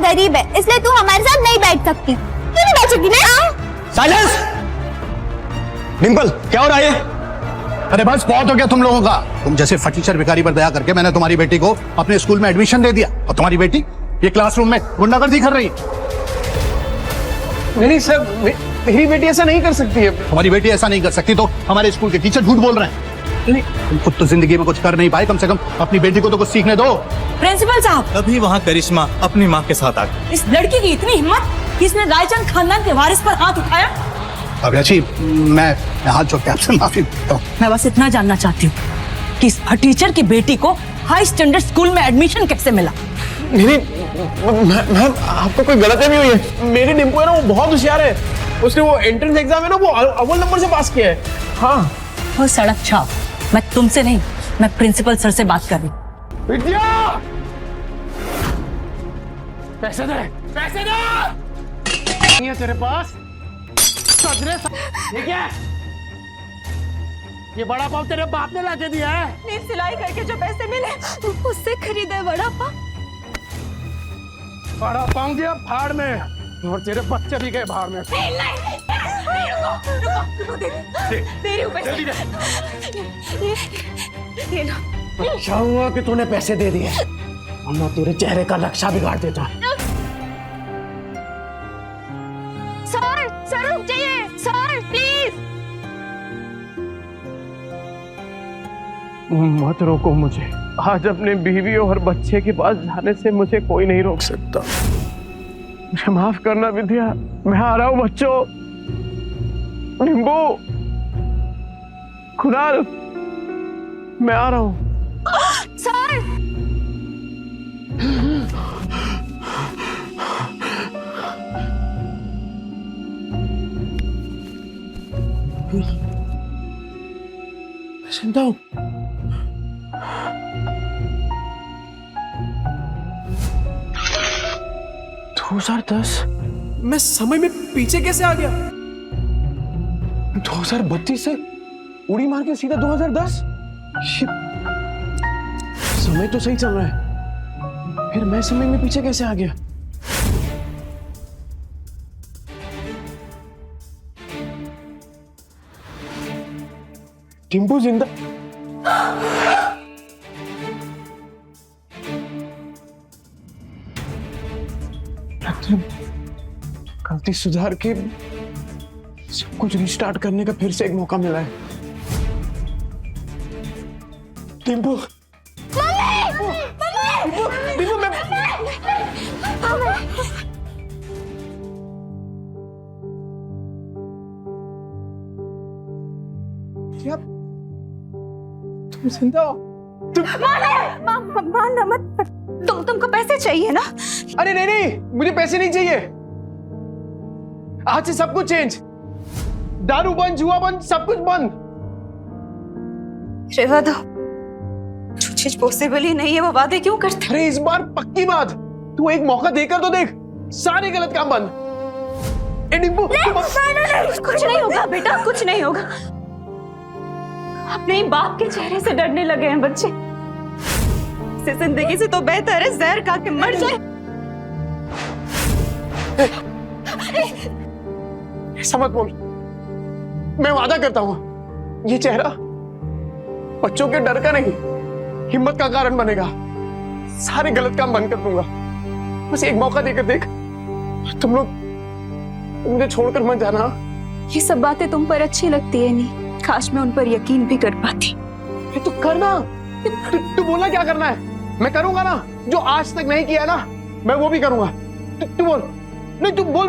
गरीब है, इसलिए तू हमारे साथ नहीं बैठ सकती। क्यों नहीं बैठ सकती ना? साइलेंस! डिंपल, क्या हो रहा है? अरे बस बहुत हो गया तुम लोगों का। तुम जैसे फटीचर भिखारी पर दया करके मैंने तुम्हारी बेटी को अपने स्कूल में एडमिशन दे दिया, और तुम्हारी बेटी ये क्लासरूम में गुंडागर्दी कर रही। नहीं सर, मेरी बेटी ऐसा नहीं कर सकती है। तुम्हारी बेटी ऐसा नहीं कर सकती तो हमारे स्कूल के टीचर झूठ बोल रहे हैं। नहीं, तुम खुद तो जिंदगी में कुछ कर नहीं पाए, कम से कम अपनी बेटी को तो कुछ सीखने दो। प्रिंसिपल साहब, तभी वहाँ करिश्मा अपनी माँ के साथ आ गई। इस लड़की की इतनी हिम्मत कि इसने रायचंद खानदान के वारिस पर हाथ उठाया। अभ्या जी, मैं हाथ जोड़ के आपसे माफी मांगता हूँ। मैं बस इतना जानना चाहती हूँ कि इस टीचर की बेटी को हाई स्टैंडर्ड स्कूल में एडमिशन कैसे मिला? नहीं मैम, आपको कोई गलतफहमी हुई है। मेरी डिम्पो है ना, वो बहुत होशियार है। उसने वो एंट्रेंस एग्जाम है ना, वो अव्वल नंबर से पास किया है। हाँ, वो सड़क छाप। मैं तुमसे नहीं, मैं प्रिंसिपल सर से बात कर रही हूँ। विद्या, पैसे दे, पैसे दे। नहीं है तेरे पास? ये क्या है? ये बड़ा पाव तेरे बाप ने लाके दिया है? नीट सिलाई करके जो पैसे मिले उससे खरीदे बड़ा पाव। बड़ा पाव दिया फाड़ में, और तेरे बच्चे भी गए भाड़ में। चाहूंगा कि तूने पैसे दे दिए, वरना तेरे चेहरे का नक्शा बिगाड़ देता। सर रुक जाइए, सर प्लीज। मत रोको मुझे। आज अपने बीवी और बच्चे के पास जाने से मुझे कोई नहीं रोक सकता। मुझे माफ करना विद्या, मैं आ रहा हूँ बच्चों। निम्बू, कुणाल, मैं आ रहा हूँ। सर चिंता हूँ। मैं समय में पीछे कैसे आ गया? 2032 से उड़ी मार के सीधा 2010। समय तो सही चल रहा है, फिर मैं समय में पीछे कैसे आ गया? टिम्पू जिंदा? गलती सुधार के सब कुछ रिस्टार्ट करने का फिर से एक मौका मिला है। टिम्पू, क्या तुम जिंदा हो? माना मत। तुमको पैसे चाहिए ना? अरे नहीं, मुझे पैसे नहीं चाहिए। आज से सब कुछ चेंज। दारू बंद, जुआ बंद, सब कुछ बंद। रेवा दो, जो चीज पॉसिबल ही नहीं है वो वादे क्यों करते? अरे इस बार पक्की बात, तू एक मौका देकर तो देख। सारे गलत काम बंद। डिम्पू, कुछ नहीं होगा बेटा, कुछ नहीं होगा। अपने ही बाप के चेहरे से डरने लगे हैं बच्चे। इस जिंदगी से तो बेहतर है जहर खा के मर जाए। ऐसा मत बोल। मैं वादा करता हूं, ये चेहरा बच्चों के डर का नहीं, हिम्मत का कारण बनेगा। सारे गलत काम बंद कर दूंगा। बस एक मौका देकर देख। तुम लोग मुझे छोड़कर मत जाना। ये सब बातें तुम पर अच्छी लगती है नहीं, काश मैं उन पर यकीन भी कर पाती। तू करना। तू बोलना क्या करना है, मैं करूंगा ना। जो आज तक नहीं किया ना, मैं वो भी करूंगा। तू बोल। नहीं, तू बोल।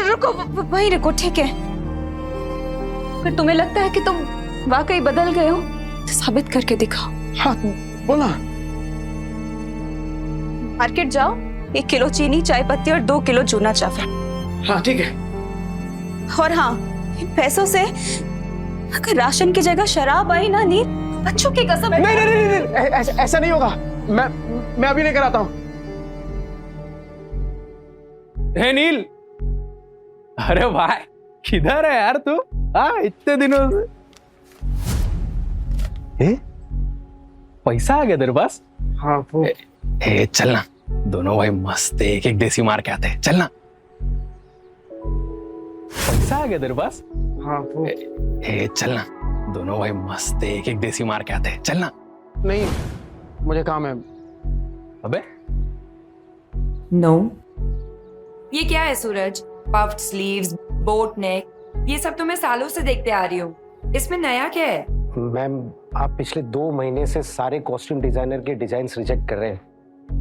रुको, वहीं रुको, ठीक है। फिर तुम्हें लगता है कि तुम वाकई बदल गए हो तो साबित करके दिखाओ। हाँ, बोला। मार्केट जाओ, 1 किलो चीनी, चाय पत्ती और 2 किलो चूना चावल। हाँ ठीक है। और हाँ, इन पैसों से अगर राशन की जगह शराब आई ना नील, बच्चों की कसम। नहीं, ऐसा नहीं होगा। मैं अभी लेकर आता हूँ। हे नील, अरे भाई किधर है यार तू? हाँ, इतने दिनों से। पैसा आ गया तेरे पास? हाँ वो चलना दोनों भाई मस्त एक एक देसी मार के आते हैं, चलना। पैसा आ गया तेरे पास? हाँ वो चलना, दोनों भाई मस्त एक एक देसी मार के आते हैं, चलना। नहीं, मुझे काम है। अबे नो ये क्या है सूरज? पफ्ड स्लीव्स, बोट नेक, ये सब तो मैं सालों से देखते आ रही हूँ, इसमें नया क्या है? मैम, आप पिछले 2 महीने से सारे कॉस्ट्यूम डिजाइनर के डिजाइन्स रिजेक्ट कर रहे हैं।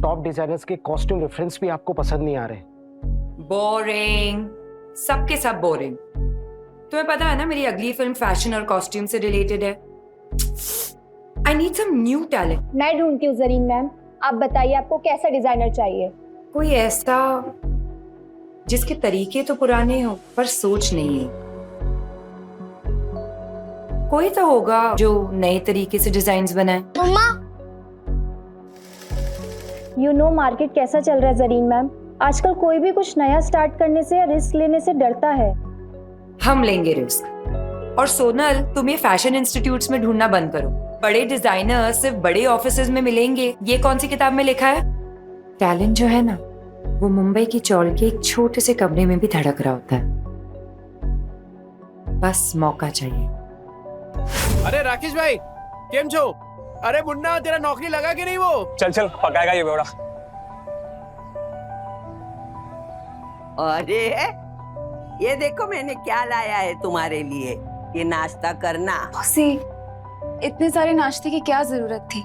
टॉप डिजाइनर्स के कॉस्ट्यूम रेफरेंस भी आपको पसंद नहीं आ रहे। बोरिंग, सबके सब बोरिंग। तुम्हें पता है ना मेरी अगली फिल्म फैशन और कॉस्ट्यूम से रिलेटेड है। I need some new talent. मैं ढूंढती हूँ जरीन मैम, आप बताइए आपको कैसा डिजाइनर चाहिए? कोई ऐसा जिसके तरीके तो पुराने हो पर सोच नहीं है। कोई तो होगा जो नए तरीके से डिजाइन्स बनाए। मम्मा, यू नो मार्केट कैसा चल रहा है जरीन मैम? आजकल कोई भी कुछ नया स्टार्ट करने से या रिस्क लेने से डरता है। हम लेंगे रिस्क। और सोनल, तुम ये फैशन इंस्टीट्यूट्स में ढूंढना बंद करो। बड़े डिजाइनर सिर्फ बड़े ऑफिसेज में मिलेंगे, ये कौन सी किताब में लिखा है? टैलेंट जो है ना, वो मुंबई की चौल के एक छोटे से कमरे में भी धड़क रहा होता है। बस मौका चाहिए। अरे राकेश भाई, केम छो? अरे मुन्ना, तेरा नौकरी लगा कि नहीं वो? चल चल, पकाएगा ये बेवड़ा। अरे ये देखो मैंने क्या लाया है तुम्हारे लिए, ये नाश्ता करना। मौसी, इतने सारे नाश्ते की क्या जरूरत थी?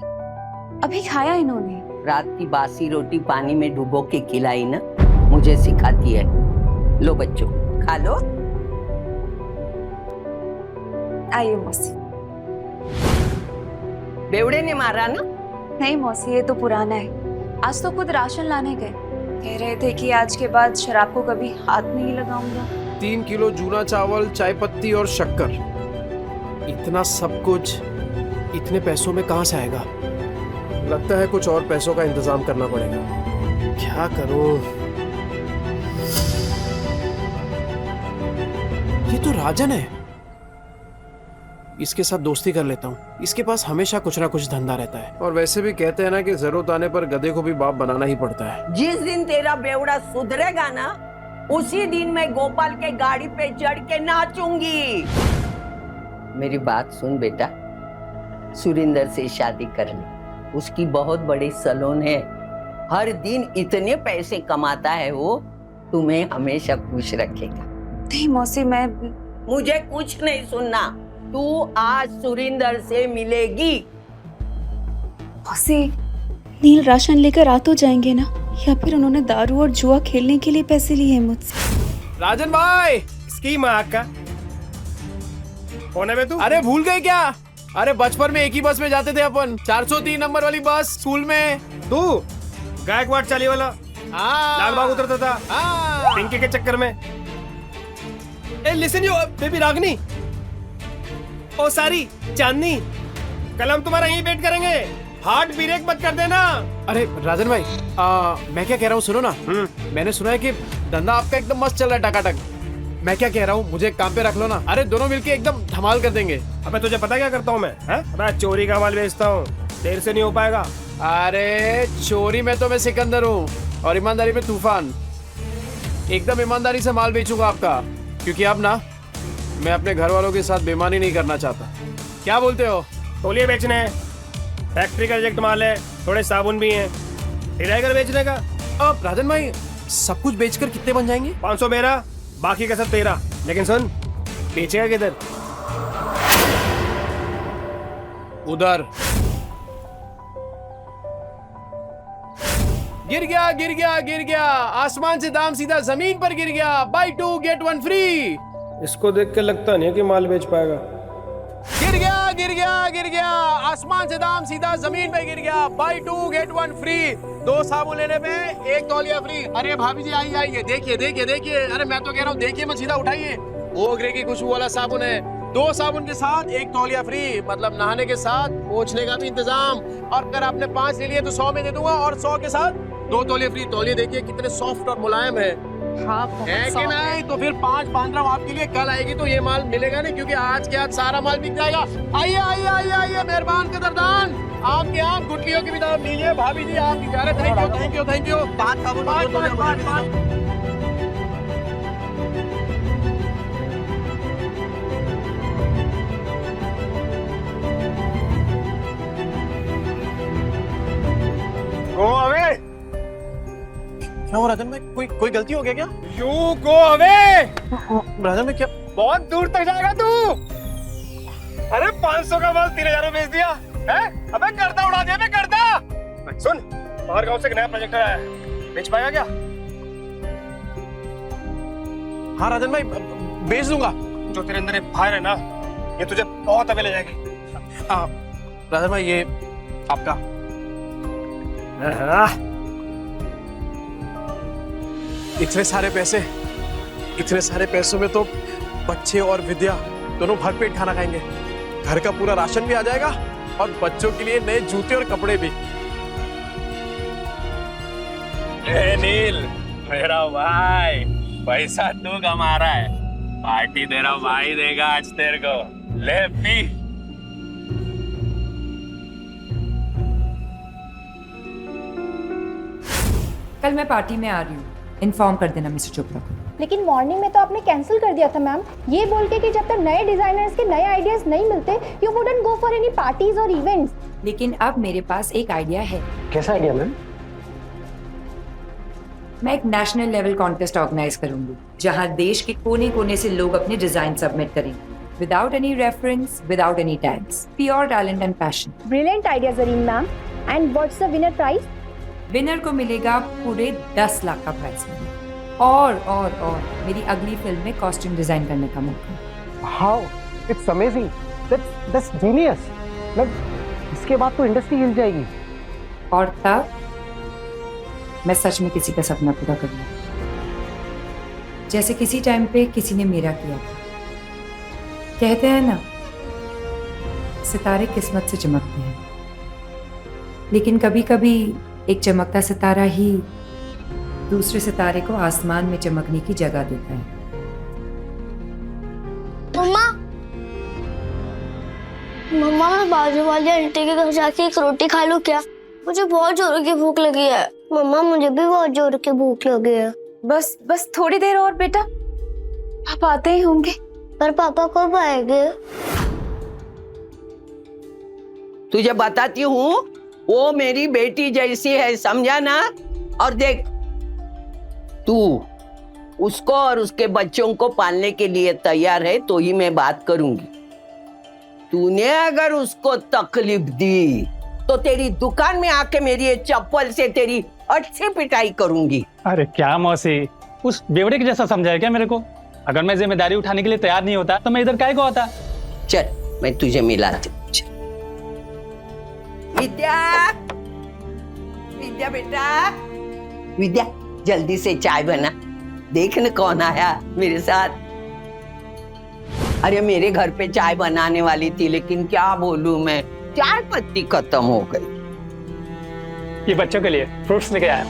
अभी खाया इन्होंने। रात की बासी रोटी पानी में डुबो के खिलाई ना, मुझे सिखाती है। लो बच्चों, खा लो। आइए मौसी। बेवड़े ने मारा ना? नहीं मौसी, ये तो पुराना है। आज तो खुद राशन लाने गए, कह रहे थे कि आज के बाद शराब को कभी हाथ नहीं लगाऊंगा। 3 किलो जूना चावल, चाय पत्ती और शक्कर, इतना सब कुछ इतने पैसों में कहां से आएगा? लगता है कुछ और पैसों का इंतजाम करना पड़ेगा। क्या करूं? ये तो राजन है, इसके साथ दोस्ती कर लेता हूँ। इसके पास हमेशा कुछ ना कुछ धंधा रहता है, और वैसे भी कहते हैं ना कि जरूरत आने पर गधे को भी बाप बनाना ही पड़ता है। जिस दिन तेरा बेवड़ा सुधरेगा ना, उसी दिन मैं गोपाल के गाड़ी पे चढ़ के नाचूंगी। मेरी बात सुन बेटा, सुरिंदर से शादी कर ले। उसकी बहुत बड़ी सैलून है, हर दिन इतने पैसे कमाता है वो, तुम्हें हमेशा खुश रखेगा। नहीं मौसी, मैं मुझे कुछ नहीं सुनना। तू आज सुरिंदर से मिलेगी। मौसी, नील राशन लेकर आ तो जाएंगे ना, या फिर उन्होंने दारू और जुआ खेलने के लिए पैसे लिए हैं मुझसे? राजन भाई, इसकी माँ का कौन है बे तू? अरे भूल गए क्या? अरे बचपन में एक ही बस में जाते थे अपन, 403 नंबर वाली बस स्कूल में। तू गायकवाड़ चाली वाला लाल बाग उतरता था पिंकी के चक्कर में। ए लिसन यू बेबी रागनी, ओ सारी चांदनी, कल हम तुम्हारा यहीं वेट करेंगे, हार्ट ब्रेक मत कर देना। अरे राजन भाई, मैं क्या कह रहा हूँ सुनो ना। मैंने सुना है कि धंधा आपका एकदम मस्त चल रहा है, टकाटक। मैं क्या कह रहा हूँ, मुझे एक काम पे रख लो ना। अरे दोनों मिलके एकदम धमाल कर देंगे। अबे तुझे पता क्या करता हूँ मैं? अबे चोरी का माल बेचता हूँ, देर से नहीं हो पाएगा। अरे चोरी में तो मैं सिकंदर हूँ, और ईमानदारी में तूफान। एकदम ईमानदारी से माल बेचूंगा आपका, क्योंकि अब ना मैं अपने घर वालों के साथ बेईमानी नहीं करना चाहता। क्या बोलते हो? तौलिए बेचने हैं, फैक्ट्री का रिजेक्ट माल है, थोड़े साबुन भी हैं, घर बेचने का। अब राजन भाई, सब कुछ बेचकर कितने बन जाएंगे? 500 मेरा, बाकी का सब तेरा। लेकिन सुन, बेचेगा किधर? उधर। गिर गया गिर गया गिर गया, आसमान से दाम सीधा जमीन पर गिर गया। Buy 2 get 1 free. इसको देख के लगता नहीं कि माल बेच पाएगा। गिर गया गिर गया गिर गया, आसमान से दाम सीधा जमीन पे गिर गया। Buy 2 get 1 free. 2 साबुन लेने पे 1 तौलिया फ्री। अरे भाभी जी आइए आइए, देखिए देखिए देखिए। अरे मैं तो कह रहा हूँ, देखिए मत, सीधा उठाइए। ओगरे की खुशबू वाला साबुन है। 2 साबुन के साथ 1 तौलिया फ्री, मतलब नहाने के साथ पोंछने का भी इंतजाम। और अगर आपने 5 ले लिए तो 100 में दे दूंगा, और 100 के साथ 2 तौलिया फ्री। तौलिए देखिए कितने सॉफ्ट और मुलायम है। हाँ, है कि नहीं? तो फिर 5 बांध रहा हूँ आपके लिए। कल आएगी तो ये माल मिलेगा नहीं, क्योंकि आज के आज सारा माल बिक जाएगा। आइए आइए आइए आइए, मेहरबान कदरदान। आपके यहाँ गुटलियों की भी दाम लीजिए भाभी जी आप थैंक यू थैंक यू। 5 साबुन गो अवे। क्या हुआ राजन भाई, कोई गलती हो गया क्या? You go away. राजन भाई क्या? बहुत दूर तक जाएगा तू। अरे 500 का माल 3000 में बेच दिया है? अबे गर्दा उड़ा दिया बे गर्दा। सुन, बाहर गांव से एक नया प्रोजेक्टर आया है, बेच पाएगा क्या? हाँ राजन भाई बेच दूंगा। जो तेरे अंदर एक फायर है ना, ये तुझे बहुत अबे ले जाएगी। राजन भाई ये आपका। इतने सारे पैसों में तो बच्चे और विद्या दोनों भरपेट खाना खाएंगे। घर का पूरा राशन भी आ जाएगा और बच्चों के लिए नए जूते और कपड़े भी। ए नील, मेरा भाई पैसा तू कमा रहा है, पार्टी तेरा भाई देगा आज तेरे को। ले पी। कल मैं पार्टी में आ रही हूँ, इन्फॉर्म कर देना मिस्टर चोपड़ा को। लेकिन मॉर्निंग में तो आपने कैंसिल कर दिया था मैम, ये बोल के कि जब तक नए डिजाइनर्स के नए आइडियाज नहीं मिलते you wouldn't go for any parties और इवेंट्स। लेकिन अब मेरे पास एक आइडिया है। कैसा आइडिया मैम? मैं एक नेशनल लेवल कॉन्टेस्ट ऑर्गेनाइज करूंगी, जहां देश के कोने कोने से लोग अपने डिजाइन सबमिट करेंगे, without any reference, without any tags, pure talent and passion. Brilliant idea Zareen ma'am. And what's the winner prize? Winner को मिलेगा पूरे 10 लाख का प्राइज और मेरी अगली फिल्म में कॉस्ट्यूम डिजाइन करने का मौका। How it's amazing, that's genius. मतलब इसके बाद तो इंडस्ट्री हिल जाएगी। और तब मैं सच में किसी का सपना पूरा करूंगा, जैसे किसी टाइम पे किसी ने मेरा किया था। कहते हैं ना, सितारे किस्मत से चमकते हैं, लेकिन कभी कभी एक चमकता सितारा ही दूसरे सितारे को आसमान में चमकने की जगह देता है। मम्मा मैं बाजू वाली आंटी के घर जाके एक रोटी खा लूं क्या? मुझे बहुत जोर की भूख लगी है। मम्मा मुझे भी बहुत जोर की भूख लगी है। बस थोड़ी देर और बेटा, पापा आते ही होंगे। पर पापा कब आएंगे? तुझे बताती हूँ, वो मेरी बेटी जैसी है, समझा ना? और देख, तू उसको और उसके बच्चों को पालने के लिए तैयार है तो ही मैं बात करूंगी। तूने अगर उसको तकलीफ दी तो तेरी दुकान में आके मेरी ये चप्पल से तेरी अच्छी पिटाई करूंगी। अरे क्या मौसी, उस बेवड़े के जैसा समझाया क्या मेरे को? अगर मैं जिम्मेदारी उठाने के लिए तैयार नहीं होता तो मैं इधर काहे को आता? चल मैं तुझे मिलाती हूँ। विद्या, विद्या बेटा, विद्या जल्दी से चाय बना। देख न कौन आया मेरे साथ। अरे मेरे घर पे चाय बनाने वाली थी, लेकिन क्या बोलूं मैं, चाय पत्ती खत्म हो गई। ये बच्चों के लिए फ्रूट्स लेके आया।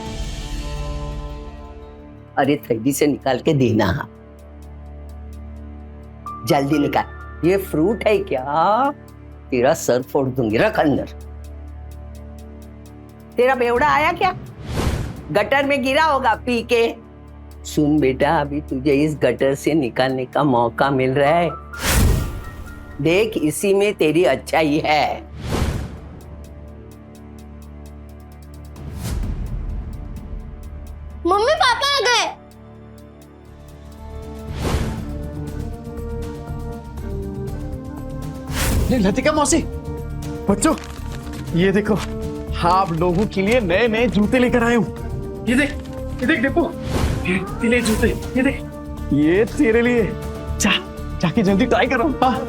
अरे थैली से निकाल के देना, जल्दी निकाल। ये फ्रूट है क्या? तेरा सर फोड़ दूंगी, रख अंदर। तेरा बेवड़ा आया क्या? गटर में गिरा होगा पी के। सुन बेटा, अभी तुझे इस गटर से निकालने का मौका मिल रहा है। देख, इसी में तेरी अच्छाई है। मम्मी पापा आ गए। लतिका मौसी, बच्चों ये देखो, आप लोगों के लिए नए नए जूते लेकर आए हूँ। ये देख डिप्पू, ये ले जूते, ये देख, ये तेरे लिए। जाके जल्दी ट्राई करो। हाँ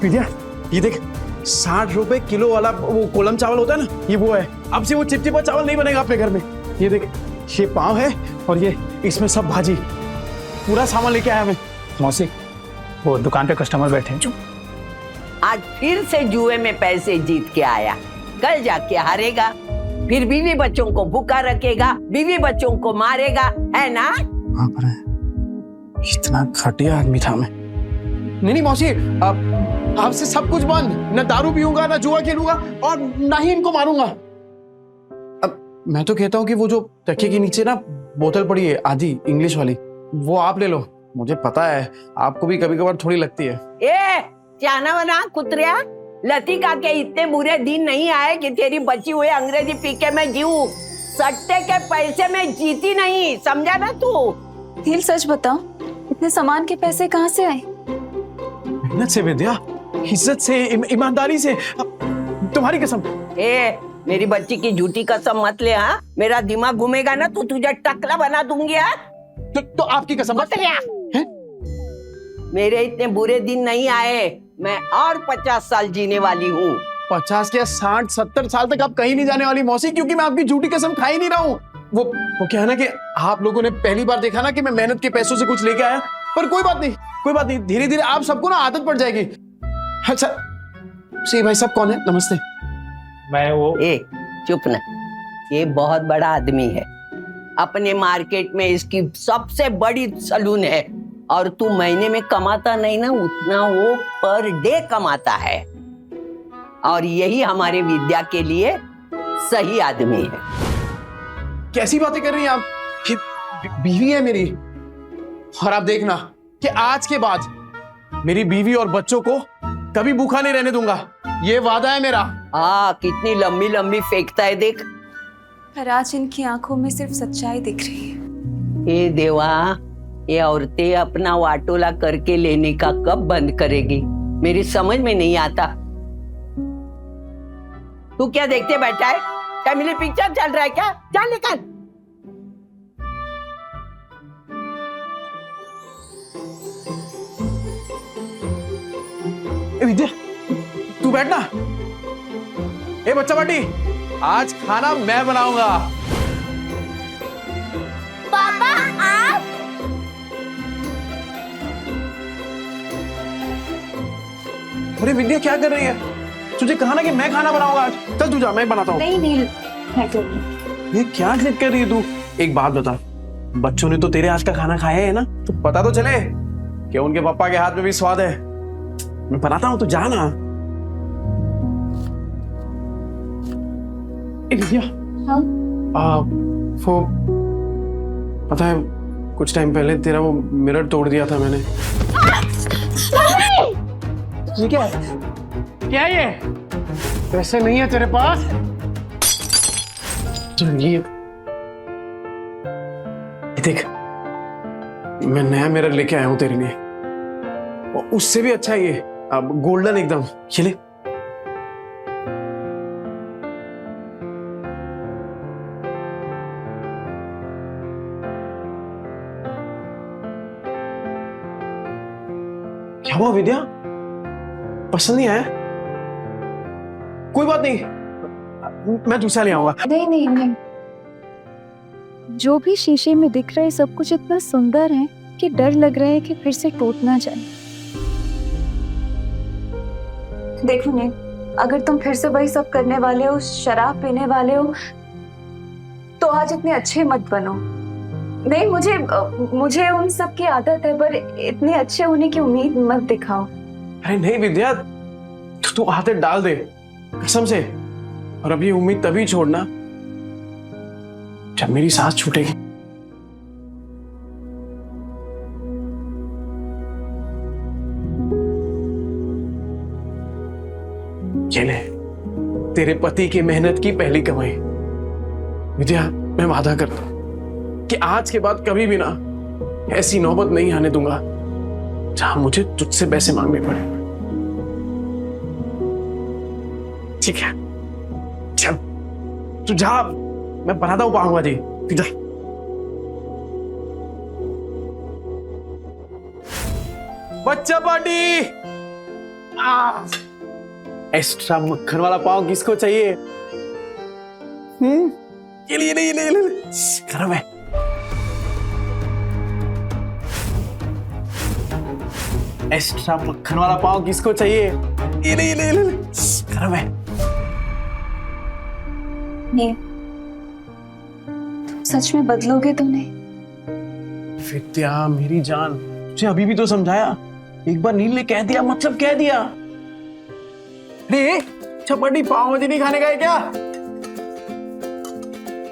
विद्या, ये देख, 60 रुपए किलो वाला वो कोलम चावल होता है ना, ये वो है। अब से वो चिपचिपा चावल नहीं बनेगा अपने घर में। ये देख, ये पाव है और ये इसमें सब भाजी, पूरा सामान लेके आया मैं। मौसी, वो दुकान पे कस्टमर बैठे हैं। आज फिर से जुए में पैसे जीत के आया, कल जाके हारेगा, फिर बीवी बच्चों को भूखा रखेगा, बीवी बच्चों को मारेगा, है ना? वहाँ पर है। इतना घटिया आदमी था मैं। नहीं मौसी, अब आपसे सब कुछ बंद। न दारू पीऊंगा, न जुआ खेलूंगा और ना ही इनको मारूंगा। अब मैं तो कहता हूँ कि वो जो तकिए के नीचे ना बोतल पड़ी है आधी इंग्लिश वाली, वो आप ले लो। मुझे पता है आपको भी कभी कभार थोड़ी लगती है। ए चाना बना कुतरिया, लतिका के इतने बुरे दिन नहीं आए कि तेरी बची हुई अंग्रेजी पी के मैं जीऊं। सट्टे के पैसे में जीती नहीं, समझा ना तू? नील सच बताओ, इतने सामान के पैसे कहाँ से आए? मेहनत से विद्या, इज्जत से, ईमानदारी से। तुम्हारी कसम। ए मेरी बच्ची की झूठी कसम मत ले। हाँ, मेरा दिमाग घूमेगा ना तो तुझे टकला बना दूंगी। तो आपकी कसम मत लिया। मेरे इतने बुरे दिन नहीं आए, मैं और 50 साल जीने वाली हूँ। 50 क्या 60 70 साल तक आप कहीं नहीं जाने वाली मौसी, क्योंकि मैं आपकी झूठी कसम खा ही नहीं रहा हूँ। वो क्या है ना कि आप लोगों ने पहली बार देखा ना कि मैं मेहनत के पैसों से कुछ लेके आया, पर कोई बात नहीं, कोई बात नहीं, धीरे धीरे आप सबको ना आदत पड़ जाएगी। अच्छा सी भाई साहब कौन है? नमस्ते। मैं वो ए चुप ना, ये बहुत बड़ा आदमी है, अपने मार्केट में इसकी सबसे बड़ी सलून है, और तू महीने में कमाता नहीं ना उतना वो पर डे कमाता है, और यही हमारे विद्या के लिए सही आदमी है। कैसी बातें कर रही हैं आप? ये बीवी है मेरी, और आप देखना कि आज के बाद मेरी बीवी और बच्चों को कभी भूखा नहीं रहने दूंगा, ये वादा है मेरा। कितनी लंबी लंबी फेंकता है देख। पर आज इनकी आंखों में सिर्फ सच्चाई दिख रही है। ए देवा, ये औरतें अपना वाटोला करके लेने का कब बंद करेगी, मेरी समझ में नहीं आता। तू क्या देखते बैठा है? फैमिली पिक्चर चल रहा है क्या? चल निकल। विद्या तू बैठना। ए बच्चा पार्टी, आज खाना मैं बनाऊंगा। पापा आप? अरे विद्या क्या कर रही है? तुझे कहा ना कि मैं खाना बनाऊंगा आज। चल तू जा, मैं बनाता हूँ। नहीं नील, मैं करूँगी। ये क्या जिद कर रही है तू? एक बात बता, बच्चों ने तो तेरे आज का खाना खाया है ना, तो पता तो चले कि उनके पापा के हाथ में भी स्वाद है। मैं बनाता हूँ, तू जा ना। विद्या, हाँ? वो पता है कुछ टाइम पहले तेरा वो मिरर तोड़ दिया था मैंने। ये क्या है? क्या है ये? पैसे नहीं है तेरे पास? तो ये देख, मैं नया मिरर लेके आया हूं तेरे लिए, और उससे भी अच्छा है ये, अब गोल्डन एकदम। ये ले। क्या हुआ विद्या? पसंद नहीं आया? कोई बात नहीं, मैं दूसरा ले आऊंगा। नहीं नहीं नहीं, जो भी शीशे में दिख रहा है सब कुछ इतना सुंदर है कि डर लग रहा है कि फिर से टूट ना जाए। देखो नील, अगर तुम फिर से वही सब करने वाले हो, शराब पीने वाले हो, तो आज इतने अच्छे मत बनो। नहीं, मुझे उन सब की आदत है, पर इतने अच्छे होने की उम्मीद मत दिखाओ। अरे नहीं विद्या, तू आदत डाल दे कसम से, और अब ये उम्मीद तभी छोड़ना जब मेरी सांस छूटेगी। ये ले तेरे पति की मेहनत की पहली कमाई। विद्या, मैं वादा करता हूं कि आज के बाद कभी भी ना ऐसी नौबत नहीं आने दूंगा जहां मुझे तुझसे पैसे मांगने पड़े। ठीक है, चल तू जा, मैं बनाता हूं पाऊंगा जी। तू जा। बच्चा पार्टी, एक्स्ट्रा मक्खन वाला पाव किसको चाहिए? ये ले गरम है। एक्स्ट्रा मक्खन वाला पाव किसको चाहिए? ये ले गरम है। नील, तुम सच में बदलोगे तो नहीं? विद्या मेरी जान, तुझे अभी भी तो समझाया। एक बार नील ने कह दिया मतलब कह दिया। अरे चपाटी पाव भाजी नहीं खाने का है क्या?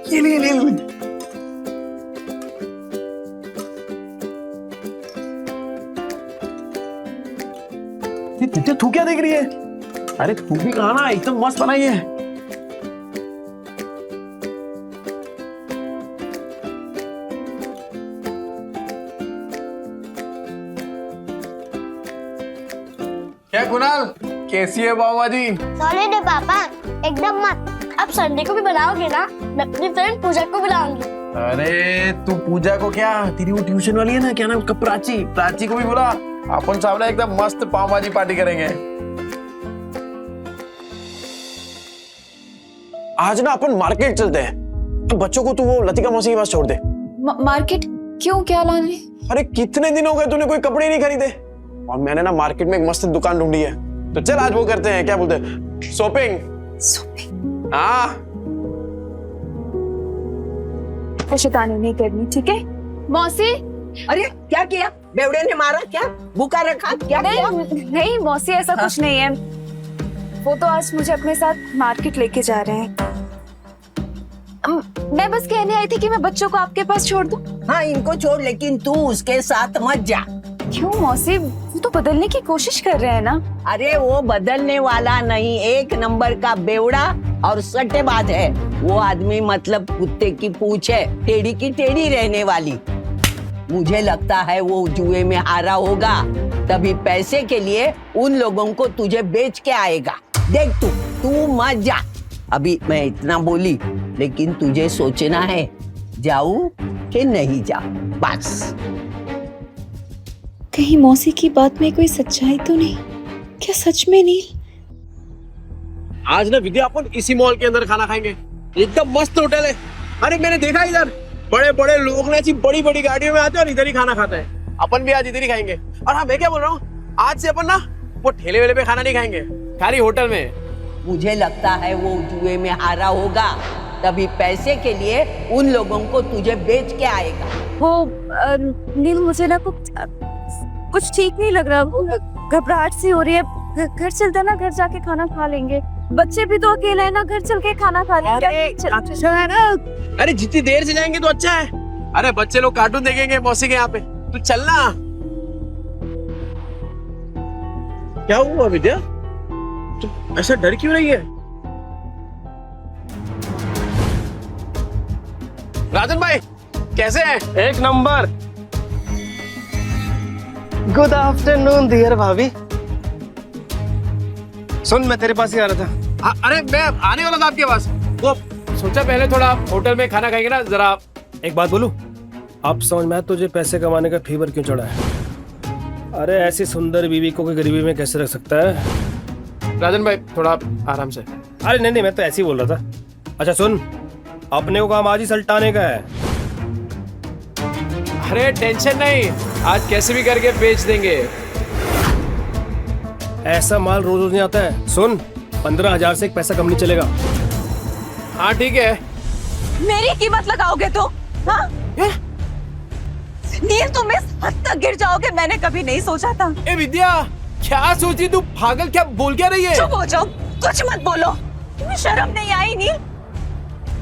ये ले। तू क्या देख रही है? अरे तू भी खाना, एकदम मस्त बनाई है। क्या कुणाल, कैसी है पाव भाजी? सॉलिड है पापा, एकदम मस्त। अब संडे को भी बनाओगे ना? मैं अपनी फ्रेंड पूजा को बुलाऊंगी। अरे तू पूजा को क्या, तेरी वो ट्यूशन वाली है ना, क्या नाम उसका, प्राची को भी बुला। अपन सामने एकदम मस्त पाव भाजी पार्टी करेंगे। आज ना अपन मार्केट चलते हैं। तो बच्चों को तू वो लतिका मौसी के पास छोड़ दे। मार्केट क्यों, क्या लाने? अरे कितने दिन हो गए तूने कोई कपड़े नहीं खरीदे, और मैंने ना मार्केट में एक मस्त दुकान ढूंढी है। तो चल आज वो करते हैं, क्या बोलते हैं, शॉपिंग। हाँ शैतानी नहीं करनी, ठीक है मौसी? अरे क्या किया, बेवड़े ने मारा क्या, भूखा रखा क्या? नहीं मौसी, ऐसा कुछ नहीं है। वो तो आज मुझे अपने साथ मार्केट लेके जा रहे हैं। मैं बस कहने आई थी कि मैं बच्चों को आपके पास छोड़ दूं। हाँ इनको छोड़, लेकिन तू उसके साथ मत जा। क्यों मौसी, वो तो बदलने की कोशिश कर रहे हैं ना। अरे वो बदलने वाला नहीं, एक नंबर का बेवड़ा और सट्टेबाज है वो आदमी। मतलब कुत्ते की पूंछ है, टेढ़ी की टेढ़ी रहने वाली। मुझे लगता है वो जुए में हारा होगा, तभी पैसे के लिए उन लोगों को तुझे बेच के आएगा। देख तू मत जा। अभी मैं इतना बोली, लेकिन तुझे सोचना है जाऊं कि नहीं जाऊं, बस। कहीं मौसी की बात में कोई सच्चाई तो नहीं? क्या सच में नील? आज ना विद्या अपन इसी मॉल के अंदर खाना खाएंगे, एकदम मस्त होटल है। अरे मैंने देखा इधर बड़े बड़े लोग ना ऐसी बड़ी बड़ी गाड़ियों में आते हैं और इधर ही खाना खाते हैं। अपन भी आज इधर ही खाएंगे। और हाँ मैं क्या बोल रहा हूँ, आज से अपन ना वो ठेले वेले पे खाना नहीं खाएंगे, खाली होटल में। मुझे लगता है वो जुए में हारा होगा, तभी पैसे के लिए उन लोगों को तुझे बेच के आएगा। वो नील, मुझे ना कुछ ठीक नहीं लग रहा, घबराहट सी हो रही है। घर चलते ना, घर जाके खाना खा लेंगे। बच्चे भी तो अकेले हैं ना, घर चल के खाना खा लेंगे। अच्छा है ना? अरे जितनी देर से जाएंगे तो अच्छा है। अरे बच्चे लोग कार्टून देखेंगे मौसी के यहाँ पे, तू चलना। क्या हुआ विद्या, तू ऐसा डर क्यों रही है? राजन भाई कैसे हैं? एक नंबर। गुड आफ्टरनून डियर भाभी। सुन, मैं तेरे पास ही आ रहा था। अरे मैं आने वाला था आपके पास। वो सोचा पहले थोड़ा होटल में खाना खाएंगे ना। जरा एक बात बोलूं, अब समझ में आया तुझे पैसे कमाने का फीवर क्यों चढ़ा है। अरे ऐसी सुंदर बीवी को कोई गरीबी में कैसे रख सकता है? राजन भाई थोड़ा आराम से। अरे नहीं, मैं तो ऐसे ही बोल रहा था। अच्छा सुन, अपने को काम आज ही सल्टाने का है। अरे टेंशन नहीं, आज कैसे भी करके बेच देंगे। ऐसा माल रोज रोज नहीं आता है। सुन, 15,000 से एक पैसा कम नहीं चलेगा। हाँ ठीक है। मेरी कीमत लगाओगे तो? हाँ? नील, तुम इस हद तक गिर जाओगे मैंने कभी नहीं सोचा था। ए विद्या, क्या सोची तू, पागल, क्या बोल क्या रही है? चुप हो जाओ, कुछ मत बोलो। तुम्हें शर्म नहीं आई नील?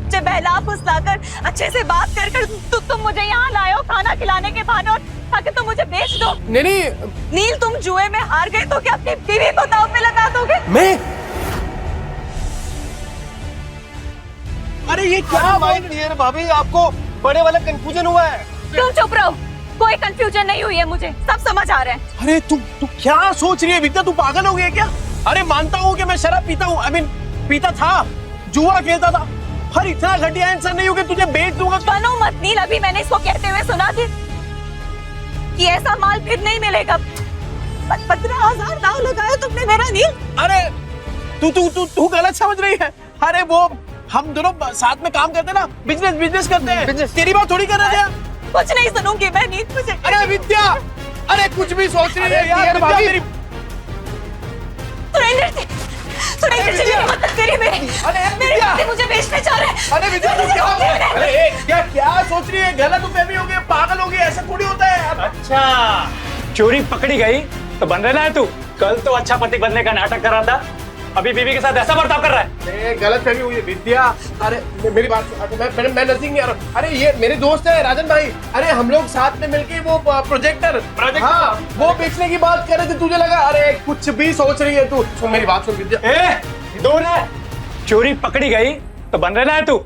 मुझे बहला फुसलाकर अच्छे से बात कर तुम मुझे यहाँ लाए हो खाना खिलाने के बहाने, और ताकि तुम मुझे बेच दो। नहीं नील, तुम जुए में हार गए तो क्या अपनी बीवी को दांव पे लगा दोगे? मैं? अरे ये क्या बात है भाभी, आपको बड़े वाला कंफ्यूजन हुआ है। तुम चुप रहो, कोई कंफ्यूजन नहीं हुई है, मुझे सब समझ आ रहा है। अरे तू क्या सोच रही है विद्या, तू पागल हो गई है क्या? अरे मानता हूँ कि मैं शराब पीता हूँ, आई मीन पीता था, जुआ खेलता था, पर इतना घटिया इंसान नहीं हूँ कि तुझे बेच दूंगा। बनो मत नील, अभी मैंने इसको कहते हुए सुना कि ऐसा माल फिर नहीं मिलेगा। 15,000 दाव लगाया तुमने मेरा नील। अरे तू गलत समझ रही है। अरे वो हम दोनों साथ में काम करते ना, बिजनेस करते हैं। तेरी बात थोड़ी कर रहे थे। कुछ नहीं सुनूंगी मैं नील, मुझे। अरे विद्या, अरे कुछ भी सोच रही है यार विद्या मेरी। सुरेंद्र जी मेरी मदद करिए, मेरे पति मुझे बेचने चाह रहे हैं। अरे विद्या तू क्या सोच रही है? गलत फहमी हो गई, पागल हो गई, ऐसा थोड़ी होता है। अच्छा, चोरी पकड़ी गई तो बन रहना है तू। कल तो अच्छा पति बनने का नाटक कर रहा था, अभी बीवी के साथ ऐसा बर्ताव कर रहा है? गलत फहमी हुई है विद्या। अरे मेरी बात मैं नजदीक नहीं आ रहा। अरे ये मेरे दोस्त है राजन भाई। अरे हम लोग साथ में मिलके वो प्रोजेक्टर हाँ वो बेचने की बात कर रहे थे। तुझे लगा अरे कुछ भी सोच रही है तू। सुन मेरी बात सुन विद्या। दूर है, चोरी पकड़ी गई तो बन रहा है तू।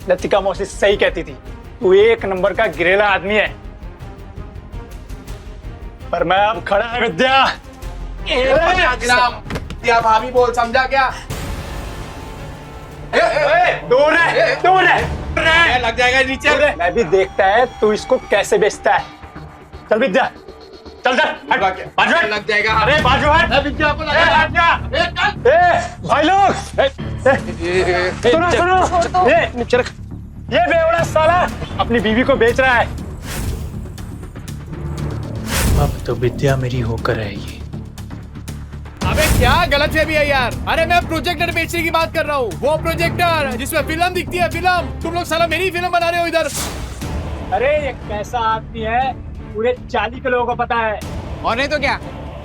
लतिका मौसी सही कहती थी, तू एक नंबर का गिरेला आदमी है। पर मैं अब खड़ा है विद्या। विद्या भाभी बोल, समझा क्या? दूर है, लग जाएगा नीचे। मैं भी देखता है तू इसको कैसे बेचता है। चल विद्या, चल बाजू हट। लग जाएगा। अरे बाजू हट। विद्या को लगा। भाई लोग सुनो, ये बेवड़ा साला अपनी बीवी को बेच रहा है। अब तो विद्या मेरी होकर रहेगी। अबे क्या गलत फहमी है यार। अरे मैं प्रोजेक्टर बेचने की बात कर रहा हूँ। वो प्रोजेक्टर जिसमें फिल्म दिखती है, फिल्म। तुम लोग साला मेरी फिल्म बना रहे हो इधर। अरे ये कैसा आदमी है पूरे 40 के लोगों को पता है। और नहीं तो क्या,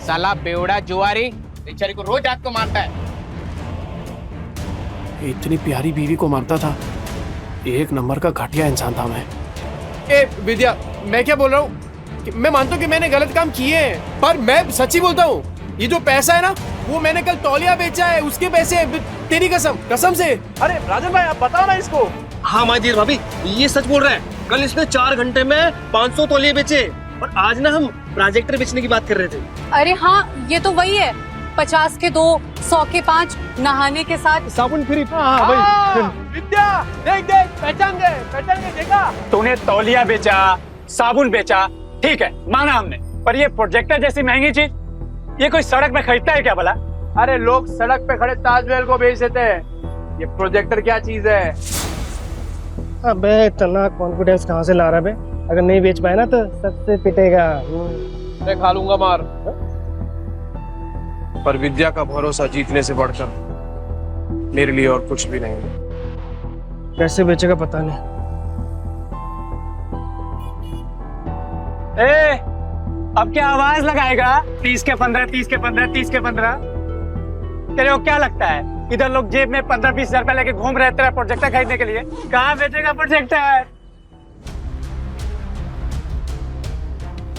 साला बेवड़ा जुआरी बेचारी को रोज रात को मारता है। इतनी प्यारी बीवी को मारता था। एक नंबर का घटिया इंसान था मैं। ए विद्या, मैं क्या बोल रहा हूँ, मैं मानता हूँ कि मैंने गलत काम किए हैं, पर मैं सच्ची बोलता हूँ। ये जो पैसा है ना, वो मैंने कल तौलिया बेचा है, उसके पैसे। तेरी कसम से। अरे राजन भाई आप बताओ ना इसको। हाँ माजीर भाभी, ये सच बोल रहा है। कल इसने 4 घंटे में 500 तौलिए बेचे। और आज ना हम प्रोजेक्टर बेचने की बात कर रहे थे। अरे हाँ, ये तो वही है। 50 के 2, 100 के 5, नहाने के साथ साबुन फ्री। विद्या देख पहचान गए देखा। तूने तौलिया बेचा, साबुन बेचा, ठीक है माना हमने, पर ये प्रोजेक्टर जैसी महंगी चीज ये कोई सड़क में खरीदता है क्या भला? अरे लोग सड़क पे खड़े ताजमहल को बेच देते हैं, ये प्रोजेक्टर क्या चीज है? अबे इतना कॉन्फिडेंस कहाँ से ला रहा है बे? अगर नहीं बेच पाए ना तो सबसे पिटेगा। मैं खा लूंगा मार। पर विद्या का भरोसा जीतने से बढ़कर मेरे लिए और कुछ भी नहीं है। कैसे बेचेगा पता नहीं। अब क्या आवाज लगाएगा? 30 के 15, 30 के 15, 30 के 15। तेरे को क्या लगता है इधर लोग जेब में 15-20 हजार रुपए लेके घूम रहे तेरा प्रोजेक्टर खरीदने के लिए? कहाँ बेचेगा प्रोजेक्टर?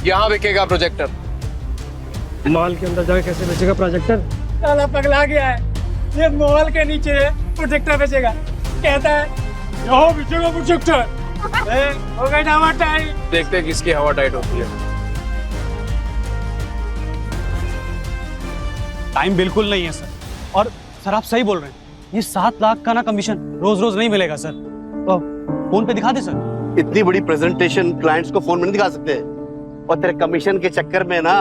यहाँ बिकेगा प्रोजेक्टर। मॉल के अंदर जाके कैसे बेचेगा प्रोजेक्टर? साला पगला गया है, ये मॉल के नीचे प्रोजेक्टर बेचेगा। कहता है यहाँ बेचेगा प्रोजेक्टर। हो गई ना हवा टाइट। देखते हैं किसकी हवा टाइट होती है। टाइम बिल्कुल नहीं है सर। और सर आप सही बोल रहे हैं, ये 7 लाख का ना कमीशन रोज रोज नहीं मिलेगा सर। तो फोन पे दिखा दे सर। इतनी बड़ी प्रेजेंटेशन क्लाइंट्स को फोन में नहीं दिखा सकते। और तेरे कमीशन के चक्कर में ना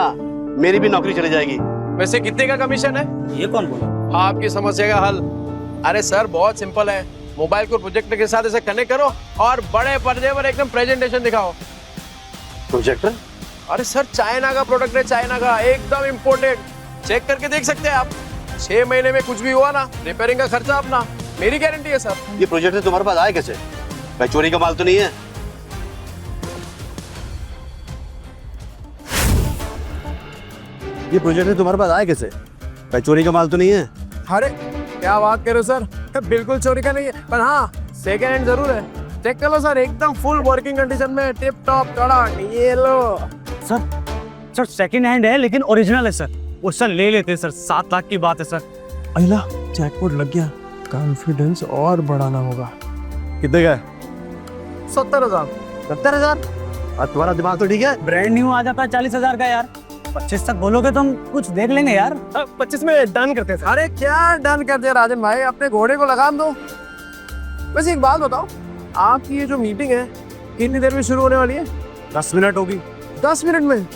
मेरी भी नौकरी चली जाएगी। वैसे कितने का कमीशन है? ये कौन बोला? आपकी समस्या का हल। अरे सर बहुत सिंपल है। मोबाइल को प्रोजेक्टर के साथ ऐसे कनेक्ट करो और बड़े पर्दे पर एकदम प्रेजेंटेशन दिखाओ। प्रोजेक्टर? अरे सर चाइना का प्रोडक्ट है, चाइना का, एकदम इम्पोर्टेड। चेक करके देख सकते हैं आप। 6 महीने में कुछ भी हुआ ना, रिपेयरिंग का खर्चा अपना, मेरी गारंटी है सर। ये प्रोजेक्टर तुम्हारे पास आए कैसे? भाई चोरी का माल तो नहीं है? ये प्रोजेक्टर तुम्हारे पास आए कैसे? भाई चोरी का माल तो नहीं है? अरे क्या बात कर रहे हो सर, बिल्कुल चोरी का नहीं है, पर हाँ सेकेंड हैंड जरूर है। चेक कर लो सर, एकदम फुल वर्किंग कंडीशन में, टिप टॉप कड़क। ये लो सर सेकंड हैंड है लेकिन ओरिजिनल है सर। वो सर ले लेते हैं सर, 7 लाख की बात है सर। अहिला जैकपॉट लग गया, कॉन्फिडेंस और बढ़ाना होगा। कितने का? 70,000। 70,000? और तुम्हारा दिमाग तो ठीक है? ब्रांड न्यू आ जाता है 40,000 का यार। 25 तक बोलोगे तो हम कुछ देख लेंगे यार। 25 में डन करते थे। अरे क्या डन कर दिया राजन भाई, अपने घोड़े को लगाम दो। वैसे एक बात बताओ, आपकी ये जो मीटिंग है कितनी देर में शुरू होने वाली है? 10 मिनट होगी। 10 मिनट में?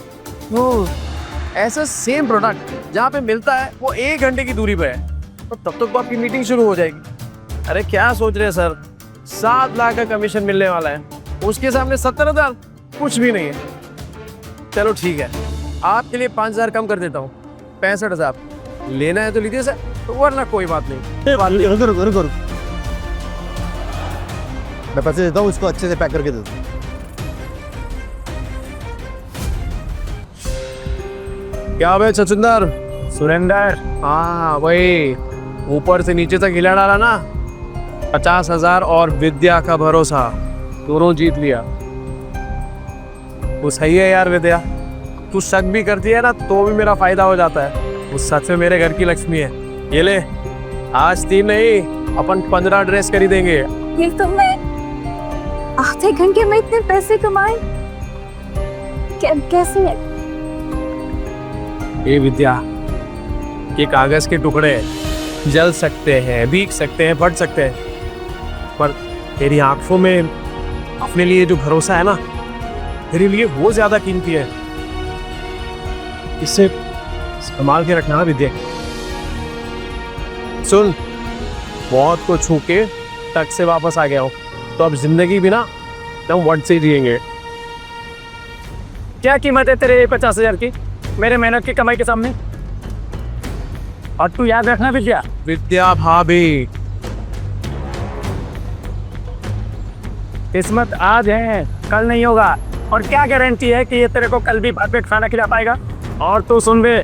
ऐसा सेम प्रोडक्ट जहाँ पे मिलता है वो 1 घंटे की दूरी पे है, तो तब तक तो आपकी मीटिंग शुरू हो जाएगी। अरे क्या सोच रहे हैं सर, 7 लाख का कमीशन मिलने वाला है, उसके सामने 70,000 कुछ भी नहीं है। चलो ठीक है, आपके लिए 5,000 कम कर देता हूँ, 65,000। लेना है तो लीजिए सर, तो वरना कोई बात नहीं। रुको। मैं पैसे देता हूँ, इसको अच्छे से पैक करके दे दो। क्या भाई छछुंदर? सुरेंदर। हाँ वही, ऊपर से नीचे तक हिला डाला ना, 50,000 और विद्या का भरोसा, दोनों जीत लिया। वो सही है यार विद्या, तू शक भी करती है ना तो भी मेरा फायदा हो जाता है। वो सच में मेरे घर की लक्ष्मी है। ये ले, आज 3 नहीं अपन 15 ड्रेस खरीदेंगे। ये तुमने आधे घंटे में इतने पैसे कमाए? कैसे? ये विद्या, ये कागज के टुकड़े जल सकते हैं, भीग सकते हैं, फट सकते हैं, पर तेरी आंखों में अपने लिए जो भरोसा है ना, तेरे लिए वो ज्यादा कीमती है। इसे संभाल के रखना विद्या। सुन, मौत को छू के तक से वापस आ गया हूं, तो अब जिंदगी भी ना हम वट से जिएंगे। क्या कीमत है तेरे 50,000 की मेरे मेहनत की कमाई के सामने? और तू याद रखना विद्या, विद्या भाभी, किस्मत आज है कल नहीं होगा, और क्या गारंटी है कि ये तेरे को कल भी भरपेट खाना खिला पाएगा? और तू सुन बे,